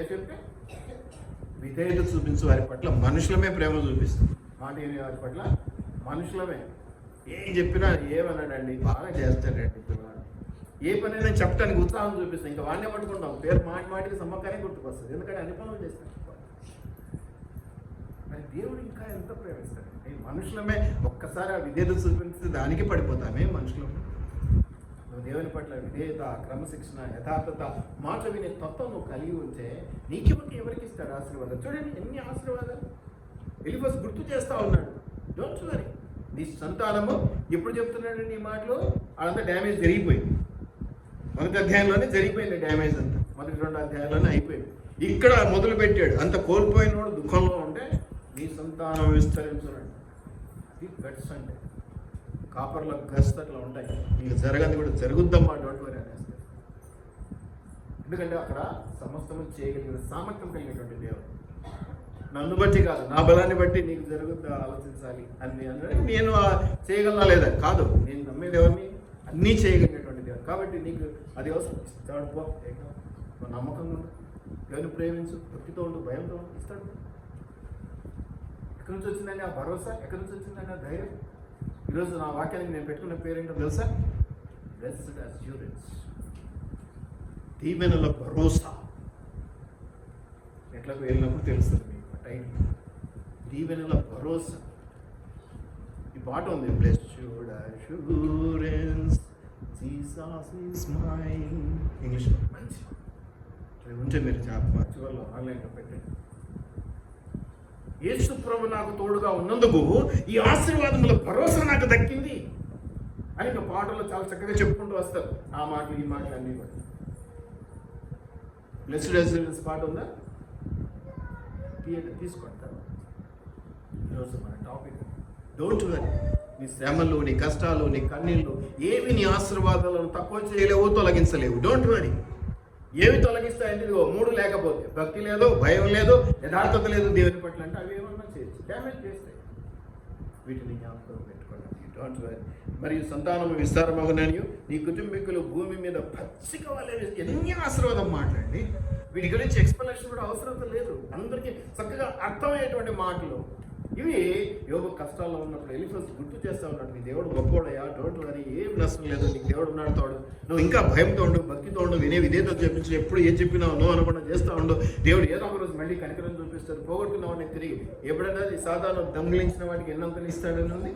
చెప్తే విధేయత చూపించు వారి పట్ల మనుషులమే ప్రేమ చూపిస్తుంది. మాట వినే వారి పట్ల మనుషులమే. ఏం చెప్పినా ఏమన్నాడండి, బాగా చేస్తాడండి. ఏ పనైనా చెప్పడానికి ఉత్సాహం చూపిస్తాం. ఇంకా వాడినే పట్టుకుంటాం. పేరు మాటికి సమ్మక్కనే గుర్తుకొస్తుంది. ఎందుకంటే అన్ని పనులు చేస్తాం. మరి దేవుడు ఇంకా ఎంత ప్రేమిస్తాడు. మనుషులమే ఒక్కసారి ఆ విధేయత చూపిస్తే దానికి పడిపోతామే మనుషులమే. నువ్వు దేవుని పట్ల విధేయత, క్రమశిక్షణ, యథార్థత, మాట వినే తత్వం నువ్వు కలిగి ఉంటే నీకెవరికి ఎవరికి ఇస్తాడు ఆశీర్వాదం. చూడండి ఎన్ని ఆశీర్వాదాలు ఎలిఫస్ గుర్తు చేస్తా ఉన్నాడు. Don't worry. నీ సంతానము ఎప్పుడు చెప్తున్నాడు నీ మాటలు? అదంతా డ్యామేజ్ జరిగిపోయింది. 1వ అధ్యాయంలోనే జరిగిపోయింది డ్యామేజ్ అంతా. 1, 2 అధ్యాయంలోనే అయిపోయింది. ఇక్కడ మొదలు పెట్టాడు. అంత కోల్పోయినోడు దుఃఖంలో ఉంటే నీ సంతానం విస్తరించున్నాడు. అది గట్స్ అంటే కాపర్ల గట్స్ అట్లా ఉంటాయి. నీకు జరగదు కూడా జరుగుద్దమ్మా, డోంట్ వరీ అనేస్తారు. ఎందుకంటే అక్కడ సమస్తము చేయగలిగిన సామర్థ్యం కలిగినటువంటి దేవుడు. నన్ను బట్టి కాదు, నా బలాన్ని బట్టి నీకు జరుగుద్దా ఆలోచించాలి అని నేను చేయగలనా లేదా కాదు. నేను నమ్మేది ఎవరిని? అన్నీ చేయగలిగినటువంటి దేవుడు. కాబట్టి నీకు అది అవసరం. ఇస్తాడు. పో నమ్మకంగా ఉండు, దేవుని ప్రేమించు, భక్తితో ఉండు, భయంతో ఉండు, ఇస్తాడు. ఎక్కడి నుంచి వచ్చిందండి ఆ భరోసా? ఎక్కడి నుంచి వచ్చిందండి ఆ ధైర్యం? ఈరోజు నా వాక్యానికి నేను పెట్టుకున్న పేరేంటో తెలుసా? బ్లెస్డ్ అష్యూరెన్స్, దీవెనల భరోసా. ఎట్లకు వెళ్ళినప్పుడు తెలుస్తుంది మీకు టైం. దీవెనల భరోసా. ఈ పాట ఉంది, blessed assurance Jesus is mine. ఇంగ్లీష్లో మంచి అది ఉంటే మీరు చివరిలో ఆన్లైన్లో పెట్టండి. యేసు ప్రభు నాకు తోడుగా ఉన్నందుకు ఈ ఆశీర్వాదముల భరోసా నాకు దక్కింది అని ఇంకా పాటల్లో చాలా చక్కగా చెప్పుకుంటూ వస్తారు. ఆ మాటలు ఈ మాటలు అన్నీ కూడా. బ్లెస్డ్ అష్యూరెన్స్ పాట ఉందా? తీసుకుంటారు. ఈరోజు మన టాపిక్ డోంట్ వరీ. నీ శ్రమలు, నీ కష్టాలు, నీ కన్నీళ్ళు ఏవి నీ ఆశీర్వాదాలను తక్కువ చేయలేవు, తొలగించలేవు. Don't worry. ఏమి తొలగిస్తాయంటే ఇదిగో 3 లేకపోతే భక్తి లేదు, భయం లేదు, యథార్థత లేదు దేవుని పట్ల అంటే అవి ఏమన్నా చేయొచ్చు, డ్యామేజ్ చేస్తాయి. వీటిని జ్ఞాపకం పెట్టుకోండి. Don't worry. మరియు సంతానము విస్తారమగుననియు నీ కుటుంబీకులు భూమి మీద పచ్చిక వలె. ఎన్ని ఆశీర్వాదం మాట్లాడండి. వీటి గురించి ఎక్స్ప్లెనేషన్ కూడా అవసరం లేదు. అందరికీ చక్కగా అర్థమయ్యేటువంటి మాటలు ఇవి. యోబు కష్టాల్లో ఉన్నప్పుడు ఎలిఫస్ గుర్తు చేస్తూ ఉన్నాడు, నీ దేవుడు గొప్పోడయ్యా, డోంట్ వరీ, ఏం నష్టం లేదు, నీకు దేవుడు ఉన్నాడు తోడు. నువ్వు ఇంకా భయంతో ఉండు, భక్తితో ఉండు, వినే విధేయత చెప్పించు, ఎప్పుడు ఏం చెప్పినావు నువ్వు అనుకుండా చేస్తూ ఉండు. దేవుడు ఏదో ఒక రోజు మళ్ళీ కనికరం చూపిస్తాడు. పోగొట్టుకున్నావు తిరిగి. ఎప్పుడైనా సాధారణ దొంగిలించిన వాటికి ఎన్నంతలు ఇస్తాడని ఉంది,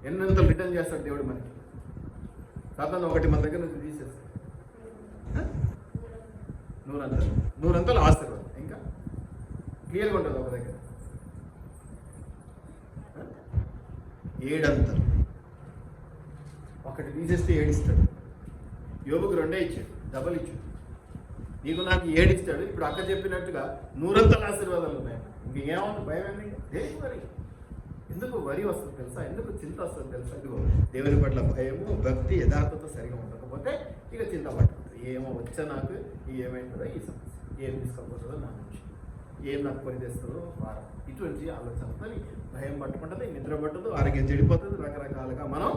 ఎన్నంతలు రిటర్న్ చేస్తాడు దేవుడు మనకి. సాధారణ ఒకటి మన దగ్గర నుంచి తీసేస్తాడు. 100 ఆశీర్వాదం ఇంకా క్లియర్గా ఉంటుంది. ఒక దగ్గర 7 ఒకటి తీసేస్తే 7 ఇస్తాడు. యోబుకు 2 ఇచ్చాడు, డబల్ ఇచ్చాడు. నీకు నాకు 7 ఇస్తాడు. ఇప్పుడు అక్క చెప్పినట్టుగా 100 ఆశీర్వాదాలు ఉన్నాయి. ఇంకేమవుతుంది? భయం ఏంటి? దేనికి వరి? ఎందుకు వరి వస్తుంది తెలుసా? ఎందుకు చింత వస్తుంది తెలుసా? ఇదిగో దేవుని పట్ల భయము, భక్తి, యథార్థత సరిగా ఉండకపోతే ఇక చింత పట్టుకుంటుంది. ఏమో వచ్చా నాకు, ఏమైతుందో ఈ సమస్య, ఏం తీసుకోకపోతుందో నా నుంచి, ఏం నాకు కొని తెస్తుందో వారం, ఇటువంటి ఆలోచనతో భయం పట్టుకుంటుంది, నిద్ర పట్టదు, ఆరోగ్యం చెడిపోతుంది. రకరకాలుగా మనం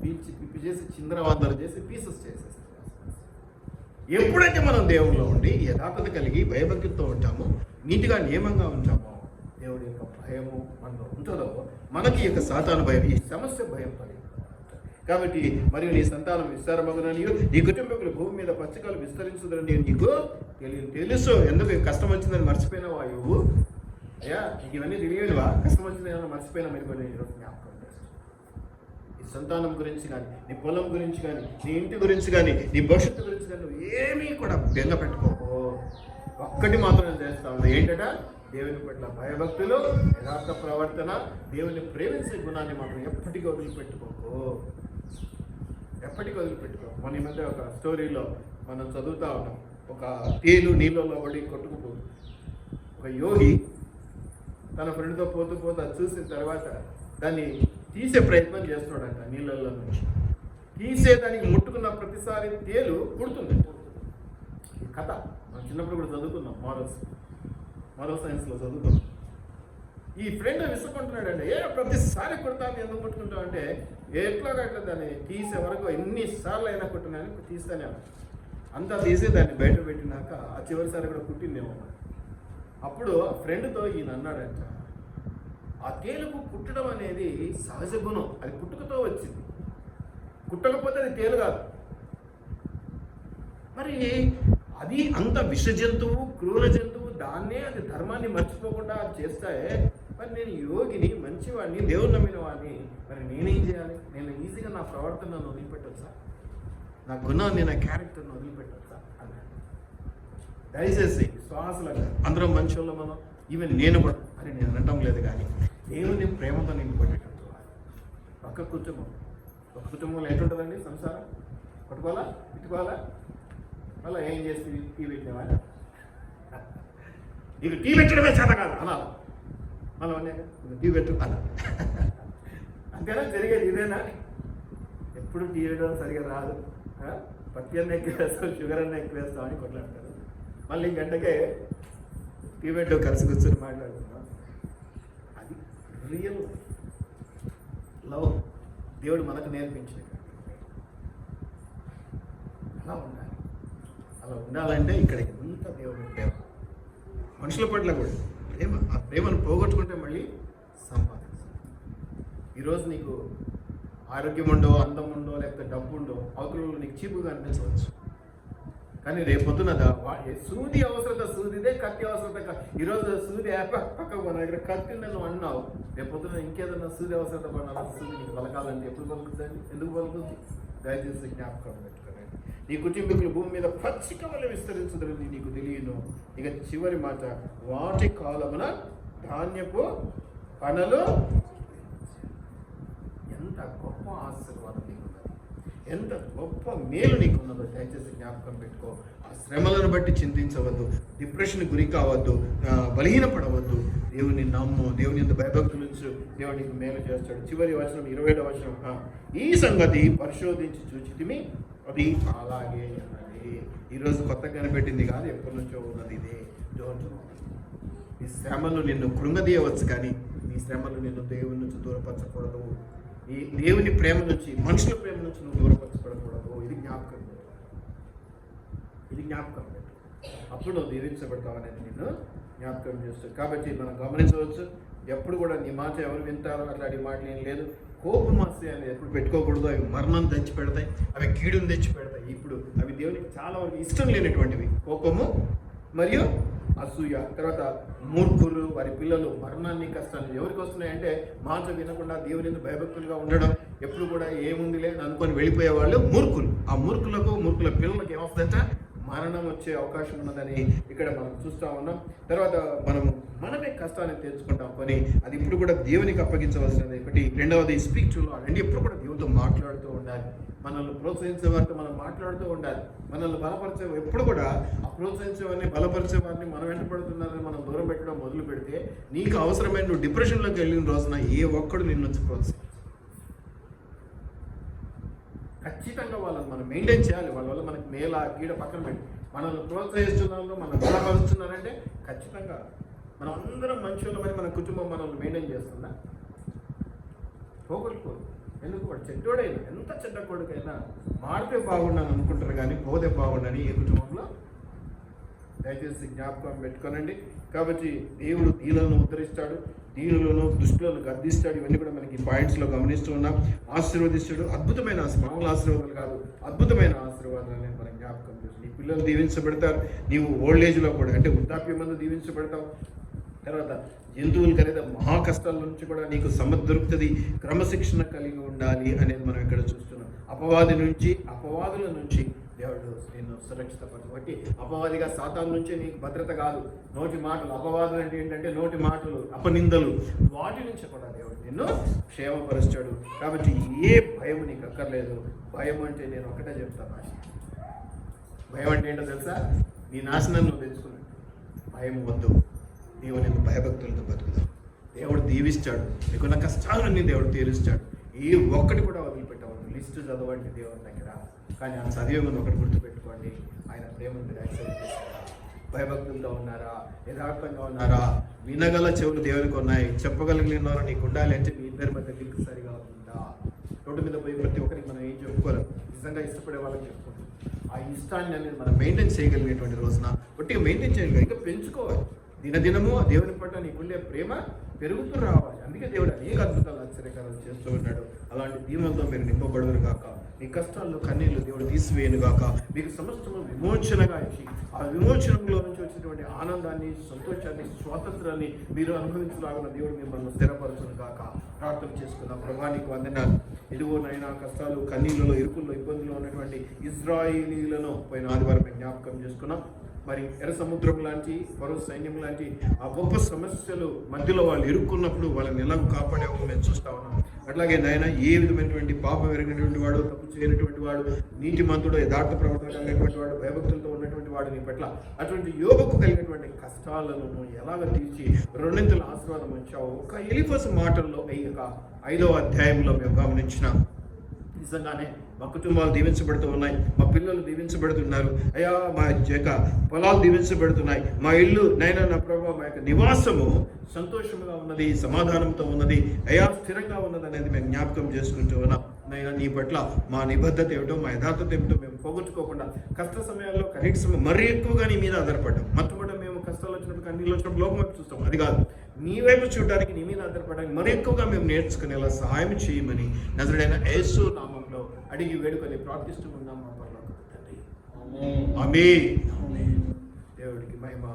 పిప్పి చేసి చిందరవందలు చేసి పీసెస్ చేసేస్తాం. ఎప్పుడైతే మనం దేవుల్లో ఉండి యథార్థత కలిగి భయభక్తితో ఉంటామో, నీటిగా నియమంగా ఉంటామో, దేవుడి యొక్క భయము మనలో ఉంటుందో మనకి యొక్క సాతాను భయం, ఈ సమస్య భయం పడి. కాబట్టి మరియు నీ సంతానం విస్తారమగుననియు నీ కుటుంబీకులు భూమి మీద పచ్చికలు విస్తరించుదని నీకు తెలుసు. ఎందుకు కష్టం వచ్చిందని మర్చిపోయినావా యోబు? అయ్యా నీకు ఇవన్నీ తెలియదువా? కష్టం వచ్చింది ఏమైనా మర్చిపోయినా మరిపోయినా ఈరోజు జ్ఞాపకం చేస్తాను. నీ సంతానం గురించి కానీ, నీ పొలం గురించి కానీ, నీ ఇంటి గురించి కానీ, నీ భవిష్యత్తు గురించి కానీ నువ్వు ఏమీ కూడా బెంగ పెట్టుకోకు. ఒక్కటి మాత్రం నేను చేస్తా ఉన్నా, ఏంటంటే దేవుని పట్ల భయభక్తులు, యథార్థ ప్రవర్తన, దేవుని ప్రేమించే గుణాన్ని మాత్రం ఎప్పటికీ వదిలిపెట్టుకోకు. ఎప్పటికీ వదిలిపెట్టుకో. మన ఈ మధ్య ఒక స్టోరీలో మనం చదువుతా ఉన్నాం, ఒక తేలు నీళ్ళలో పడి కొట్టుకుపోతుంది. ఒక యోగి తన ఫ్రెండ్తో పోతూ పోతూ అది చూసిన తర్వాత దాన్ని తీసే ప్రయత్నం చేస్తున్నాడంట నీళ్ళల్లో నుంచి. తీసేదానికి ముట్టుకున్న ప్రతిసారి తేలు పుడుతుంది. ఈ కథ మనం చిన్నప్పుడు కూడా చదువుకున్నాం, మారల్ సైన్స్లో చదువుకున్నాం. ఈ ఫ్రెండ్ విసుకుంటున్నాడండి, ప్రతిసారి కొడతాను ఎందుకు ముట్టుకుంటావు అంటే, ఎట్లాగట్లా దాన్ని తీసే వరకు ఎన్నిసార్లు అయినా కొట్టినాను తీస్తానే అంతా తీసి దాన్ని బయట పెట్టినాక ఆ చివరిసారి కూడా కుట్టిందేమో. అప్పుడు ఆ ఫ్రెండ్తో ఈయన అన్నాడంట, ఆ తేలుకు కుట్టడం అనేది సహజ గుణం, అది పుట్టుకతో వచ్చింది, కుట్టకపోతే అది తేలు కాదు. మరి అది అంత విష జంతువు, క్రూర జంతువు, దాన్నే అది ధర్మాన్ని మర్చిపోకుండా అది చేస్తాయే. మరి నేను యోగిని, మంచివాడిని, దేవుడు నమ్మిన వాడిని, మరి నేనేం చేయాలి? నేను ఈజీగా నా ప్రవర్తనను వదిలిపెట్టొచ్చా? నా గుణాన్ని, నా క్యారెక్టర్ని వదిలిపెట్టొచ్చా అన్నాడు. దయచేసి శ్వాసలుగా అందరం మనుషుల్లో మనం, ఈవెన్ నేను కూడా అని నేను అనటం లేదు, కానీ దేవుని ప్రేమతో నేను కొట్టేటట్టు ఒక కుటుంబంలో ఎటుంటుందండి సంసారం? కొట్టుకోవాలా, ఇట్టుకోవాలా, మళ్ళీ ఏం చేస్తే టీ పెట్టినవా, నీకు టీ పెట్టడమే చేత కాదు అనాలి, మళ్ళీ అన్నాక టీ పెట్టు అలా. అంతేనా జరిగేది? ఇదేనా? ఎప్పుడు టీ వేయడం సరిగా రాదు, పత్తి అన్న ఎక్కువ వేస్తాం, షుగర్ అన్న ఎక్కువ వేస్తాం అని కొట్లాడతారు. మళ్ళీ గంటకే టీ పెట్టు కలిసి కూర్చొని మాట్లాడుతున్నాం. అది రియల్ లవ్ దేవుడు మనకు నేర్పించింది. అలా ఉండాలి. అలా ఉండాలంటే ఇక్కడ ఎంత దేవుడు ప్రేమ, మనుషుల పట్ల కూడా ప్రేమ. ఆ ప్రేమను పోగొట్టుకుంటే మళ్ళీ సంపాదించాలి. ఈరోజు నీకు ఆరోగ్యం ఉండో, అందం ఉండో, లేకపోతే డబ్బు ఉండో, అవతలలో నీకు చీపుగా అనిపించవచ్చు, కానీ రేపొద్దున సూది అవసరత సూదిదే, కత్తి అవసరత. ఈరోజు సూది పక్కకు మన దగ్గర కత్తి నువ్వు అన్నావు, రేపొద్దున ఇంకేదన్నా సూది అవసరత పడాలి, సూది నీకు పలకాలంటే ఎప్పుడు పలుకుతుంది? ఎందుకు పలుకుతుంది? దయచేసి జ్ఞాపకం పెట్టుకోండి. నీ కుటుంబీకులు భూమి మీద పచ్చిక వల్ల విస్తరించదని నీకు తెలియను. ఇక చివరి మాట, వాటి కాలమున ధాన్యపు పనులు. ఎంత గొప్ప ఆశీర్వాదం నీకున్నది, ఎంత గొప్ప మేలు నీకున్నదో దయచేసి జ్ఞాపకం పెట్టుకో. ఆ శ్రమలను బట్టి చింతించవద్దు, డిప్రెషన్ గురి కావద్దు, బలహీనపడవద్దు. దేవుని నమ్ము, దేవుని ఎంత భయభక్తులు ఉంచు, దేవుడు నీకు మేలు చేస్తాడు. చివరి వచనం 27వ వచనం, ఈ సంగతి పరిశోధించి చూచితిమి, అది అలాగే అన్నది. ఈరోజు కొత్తగా కనిపెట్టింది కాదు, ఎప్పటి నుంచో ఉన్నది ఇదే. Don't know. నీ శ్రమలు నిన్ను కృంగదీయవచ్చు, కానీ నీ శ్రమలు నిన్ను దేవుని నుంచి దూరపరచకూడదు. ఈ దేవుని ప్రేమ నుంచి, మనుషుల ప్రేమ నుంచి నువ్వు దూరపరచబడకూడదు. ఇది జ్ఞాపకం పెట్టు. అప్పుడు నువ్వు దీవించబడతావు అనేది నిన్ను జ్ఞాపకం చేస్తుంది. కాబట్టి మనం గమనించవచ్చు, ఎప్పుడు కూడా నీ మాట ఎవరు వింటారో అట్లాంటి మాటలు ఏం లేదు. కోపమాస్తి అనేది ఎప్పుడు పెట్టుకోకూడదు. అవి మరణం తెచ్చి పెడతాయి, అవి కీడును తెచ్చి పెడతాయి. ఇప్పుడు అవి దేవునికి చాలా వరకు ఇష్టం లేనటువంటివి, కోపము మరియు అసూయ. తర్వాత మూర్ఖులు, వారి పిల్లలు మరణాన్ని, కష్టాన్ని ఎవరికి వస్తున్నాయంటే మాట వినకుండా దేవుని భయభక్తులుగా ఉండడం, ఎప్పుడు కూడా ఏముందిలే అనుకొని వెళ్ళిపోయే వాళ్ళు మూర్ఖులు. ఆ మూర్ఖుల పిల్లలకు ఏమొస్తుందంటే మరణం వచ్చే అవకాశం ఉన్నదని ఇక్కడ మనం చూస్తూ ఉన్నాం. తర్వాత మనమే కష్టాన్ని తెచ్చుకుంటాం కొని, అది ఇప్పుడు కూడా దేవునికి అప్పగించవలసినది. ఒకటి. రెండవది, స్పీక్ టు లార్డ్. అంటే ఎప్పుడు కూడా దేవునితో మాట్లాడుతూ ఉండాలి. మనల్ని ప్రోత్సహించే వారితో మనం మాట్లాడుతూ ఉండాలి. మనల్ని బలపరిచే, ఎప్పుడు కూడా ఆ ప్రోత్సహించే వారిని, బలపరిచే వారిని మనం వెంటపడుతున్నారని మనం దూరం పెట్టడం మొదలు పెడితే, నీకు అవసరమైన నువ్వు డిప్రెషన్లోకి వెళ్ళిన రోజున ఏ ఒక్కడు నిన్ను వచ్చి ప్రోత్సహించాలి. ఖచ్చితంగా వాళ్ళని మనం మెయింటైన్ చేయాలి. వాళ్ళ వల్ల మనకి మేల గీడ పక్కన పెట్టి మనల్ని ప్రోత్సహిస్తున్నారు, మనం బలపరుస్తున్నారంటే ఖచ్చితంగా మనం అందరం మనుషులమని మన కుటుంబం మనల్ని మెయింటైన్ చేస్తుందా? పోగొట్టుకోరు. ఎందుకు? వాడు చెడ్డోడైనా, ఎంత చెడ్డ కొడుకైనా మాడితే బాగున్నాను అనుకుంటారు, కానీ పోతే బాగుండని ఏ కుటుంబంలో. దయచేసి జ్ఞాపకం పెట్టుకోనండి. కాబట్టి దేవుడు దీనులను ఉద్ధరిస్తాడు, దీనులను, దుష్టులను గద్దిస్తాడు. ఇవన్నీ కూడా మనకి పాయింట్స్లో గమనిస్తూ ఉన్నాం. ఆశీర్వదిస్తాడు. అద్భుతమైన మామూలు ఆశీర్వాదాలు కాదు, అద్భుతమైన ఆశీర్వాదాలు మనం జ్ఞాపకం చేస్తాం. నీ పిల్లలు దీవించబడతారు. నీవు ఓల్డ్ ఏజ్లో కూడా, అంటే వృద్ధాప్యం మందు దీవించబడతావు. తర్వాత జంతువులు కలిగే మహా కష్టాల నుంచి కూడా నీకు సమర్థ దొరుకుతుంది. క్రమశిక్షణ కలిగి ఉండాలి అనేది మనం ఇక్కడ చూస్తున్నాం. అపవాదుల నుంచి దేవుడు నిన్ను సురక్షితపరచు. బట్టి అపవాదిగా సాతాను నుంచే నీకు భద్రత కాదు. నోటి మాటలు, అపవాదులు అంటే ఏంటంటే నోటి మాటలు, అపనిందలు, వాటి నుంచి కూడా దేవుడు నిన్ను క్షేమపరుస్తాడు. కాబట్టి ఏ భయం నీకు అక్కర్లేదు. భయం అంటే నేను ఒకటే చెప్తాను, భయం అంటే ఏంటో తెలుసా? నీ నాశనం నువ్వు తెచ్చుకున్నాడు. భయం వద్దు, దేవుని భయభక్తులతో బతుకుదాం. దేవుడు దీవిస్తాడు, నీకున్న కష్టాలన్నీ దేవుడు తీరుస్తాడు. ఏ ఒక్కటి కూడా వదిలిపెట్టవద్దు. లిస్టు చదవండి దేవుని దగ్గర, కానీ ఆ చదివే ముందు ఒకటి గుర్తుపెట్టుకోండి, ఆయన ప్రేమను మీరు యాక్సెప్ట్ చేస్తారా? భయభక్తులతో ఉన్నారా? యథార్థంగా ఉన్నారా? వినగల చెవులు దేవునికి ఉన్నాయి, చెప్పగలిగిన నీకు ఉండాలి అంటే మీ ఇద్దరి మధ్య లింక్ సరిగా ఉందా? రోడ్డు మీద పోయి ప్రతి ఒక్కరికి మనం ఏం చెప్పుకోలేం, నిజంగా ఇష్టపడే వాళ్ళకి చెప్పుకుంటాం. ఆ ఇష్టాన్ని అనేది మనం మెయింటైన్ చేయగలిగేటువంటి రోజున ఒట్టిగా మెయింటైన్ చేయగలిగా ఇంకా పెంచుకోవాలి. దినదినము ఆ దేవుని పట్ల నీకుండే ప్రేమ పెరుగుతూ రావాలి. అందుకే దేవుడు అనేక అద్భుతాలు ఆశ్చర్యకారాలు చేస్తూ ఉన్నాడు. అలాంటి దీవెనతో మీరు నింపబడును గాక. మీ కష్టాల్లో కన్నీళ్లు దేవుడు తీసివేయను గాక. మీకు సమస్తము విమోచనగా ఇచ్చి ఆ విమోచనంలో నుంచి వచ్చినటువంటి ఆనందాన్ని, సంతోషాన్ని, స్వాతంత్రాన్ని మీరు అనుభవించలాగిన దేవుడు మిమ్మల్ని స్థిరపరచును గాక. ప్రార్థన చేసుకున్న ప్రభా నీకు వందనాలు. ఇదిగో నైనా కష్టాలు, కన్నీళ్ళలో, ఇరుకుల్లో, ఇబ్బందుల్లో ఉన్నటువంటి ఇజ్రాయేలీలను పోయిన ఆదివారం జ్ఞాపకం చేసుకున్నాం. మరి ఎర్ర సముద్రం లాంటి, ఫరో సైన్యం లాంటి ఆ గొప్ప సమస్యలు మధ్యలో వాళ్ళు ఇరుక్కున్నప్పుడు వాళ్ళని ఎలా కాపాడేమో మేము చూస్తా ఉన్నాం. అట్లాగే నాయన ఏ విధమైనటువంటి పాపం ఎరిగినటువంటి వాడు, తప్పు చేయనటువంటి వాడు, నీతిమంతుడు, యథార్థ ప్రవర్తన కలిగినటువంటి వాడు, భయభక్తులతో ఉన్నటువంటి వాడు నీ పట్ల అటువంటి యోగకు కలిగినటువంటి కష్టాలను ఎలాగ తీర్చి రెండింతల ఆశీర్వాదం వచ్చావు. ఒక ఎలిఫస్ మాటల్లో 5వ అధ్యాయంలో మేము గమనించినాం. నిజంగానే మా కుటుంబాలు దీవించబడుతూ ఉన్నాయి, మా పిల్లలు దీవించబడుతున్నారు అయ్యా, మా యొక్క పొలాలు దీవించబడుతున్నాయి, మా ఇల్లు నైనా నా ప్రభావ మా యొక్క నివాసము సంతోషంగా ఉన్నది, సమాధానంతో ఉన్నది అయ్యా, స్థిరంగా ఉన్నది అనేది మేము జ్ఞాపకం చేసుకుంటూ ఉన్నాం. నైనా నీ పట్ల మా నిబద్ధత ఏమిటో, మా యథార్థత ఏమిటో మేము పోగొట్టుకోకుండా కష్ట సమయాల్లో కనీక సమయం మరీ ఎక్కువగా నీ మీద ఆధారపడ్డాం. మొట్టమొదటి మేము కష్టాలు వచ్చినప్పుడు, కన్నీళ్ళు వచ్చినప్పుడు లోకం వైపు చూస్తాం, అది కాదు, నీ వైపు చూడడానికి, నీ మీద ఆధారపడడానికి మరి ఎక్కువగా మేము నేర్చుకునేలా సహాయం చేయమని నజరుడైన యేసు నామంలో అడిగి వేడుకొని ప్రార్థిస్తూ ఉన్నాం మా పరలోకపు తండ్రి. ఆమేన్. దేవుడికి మహిమ.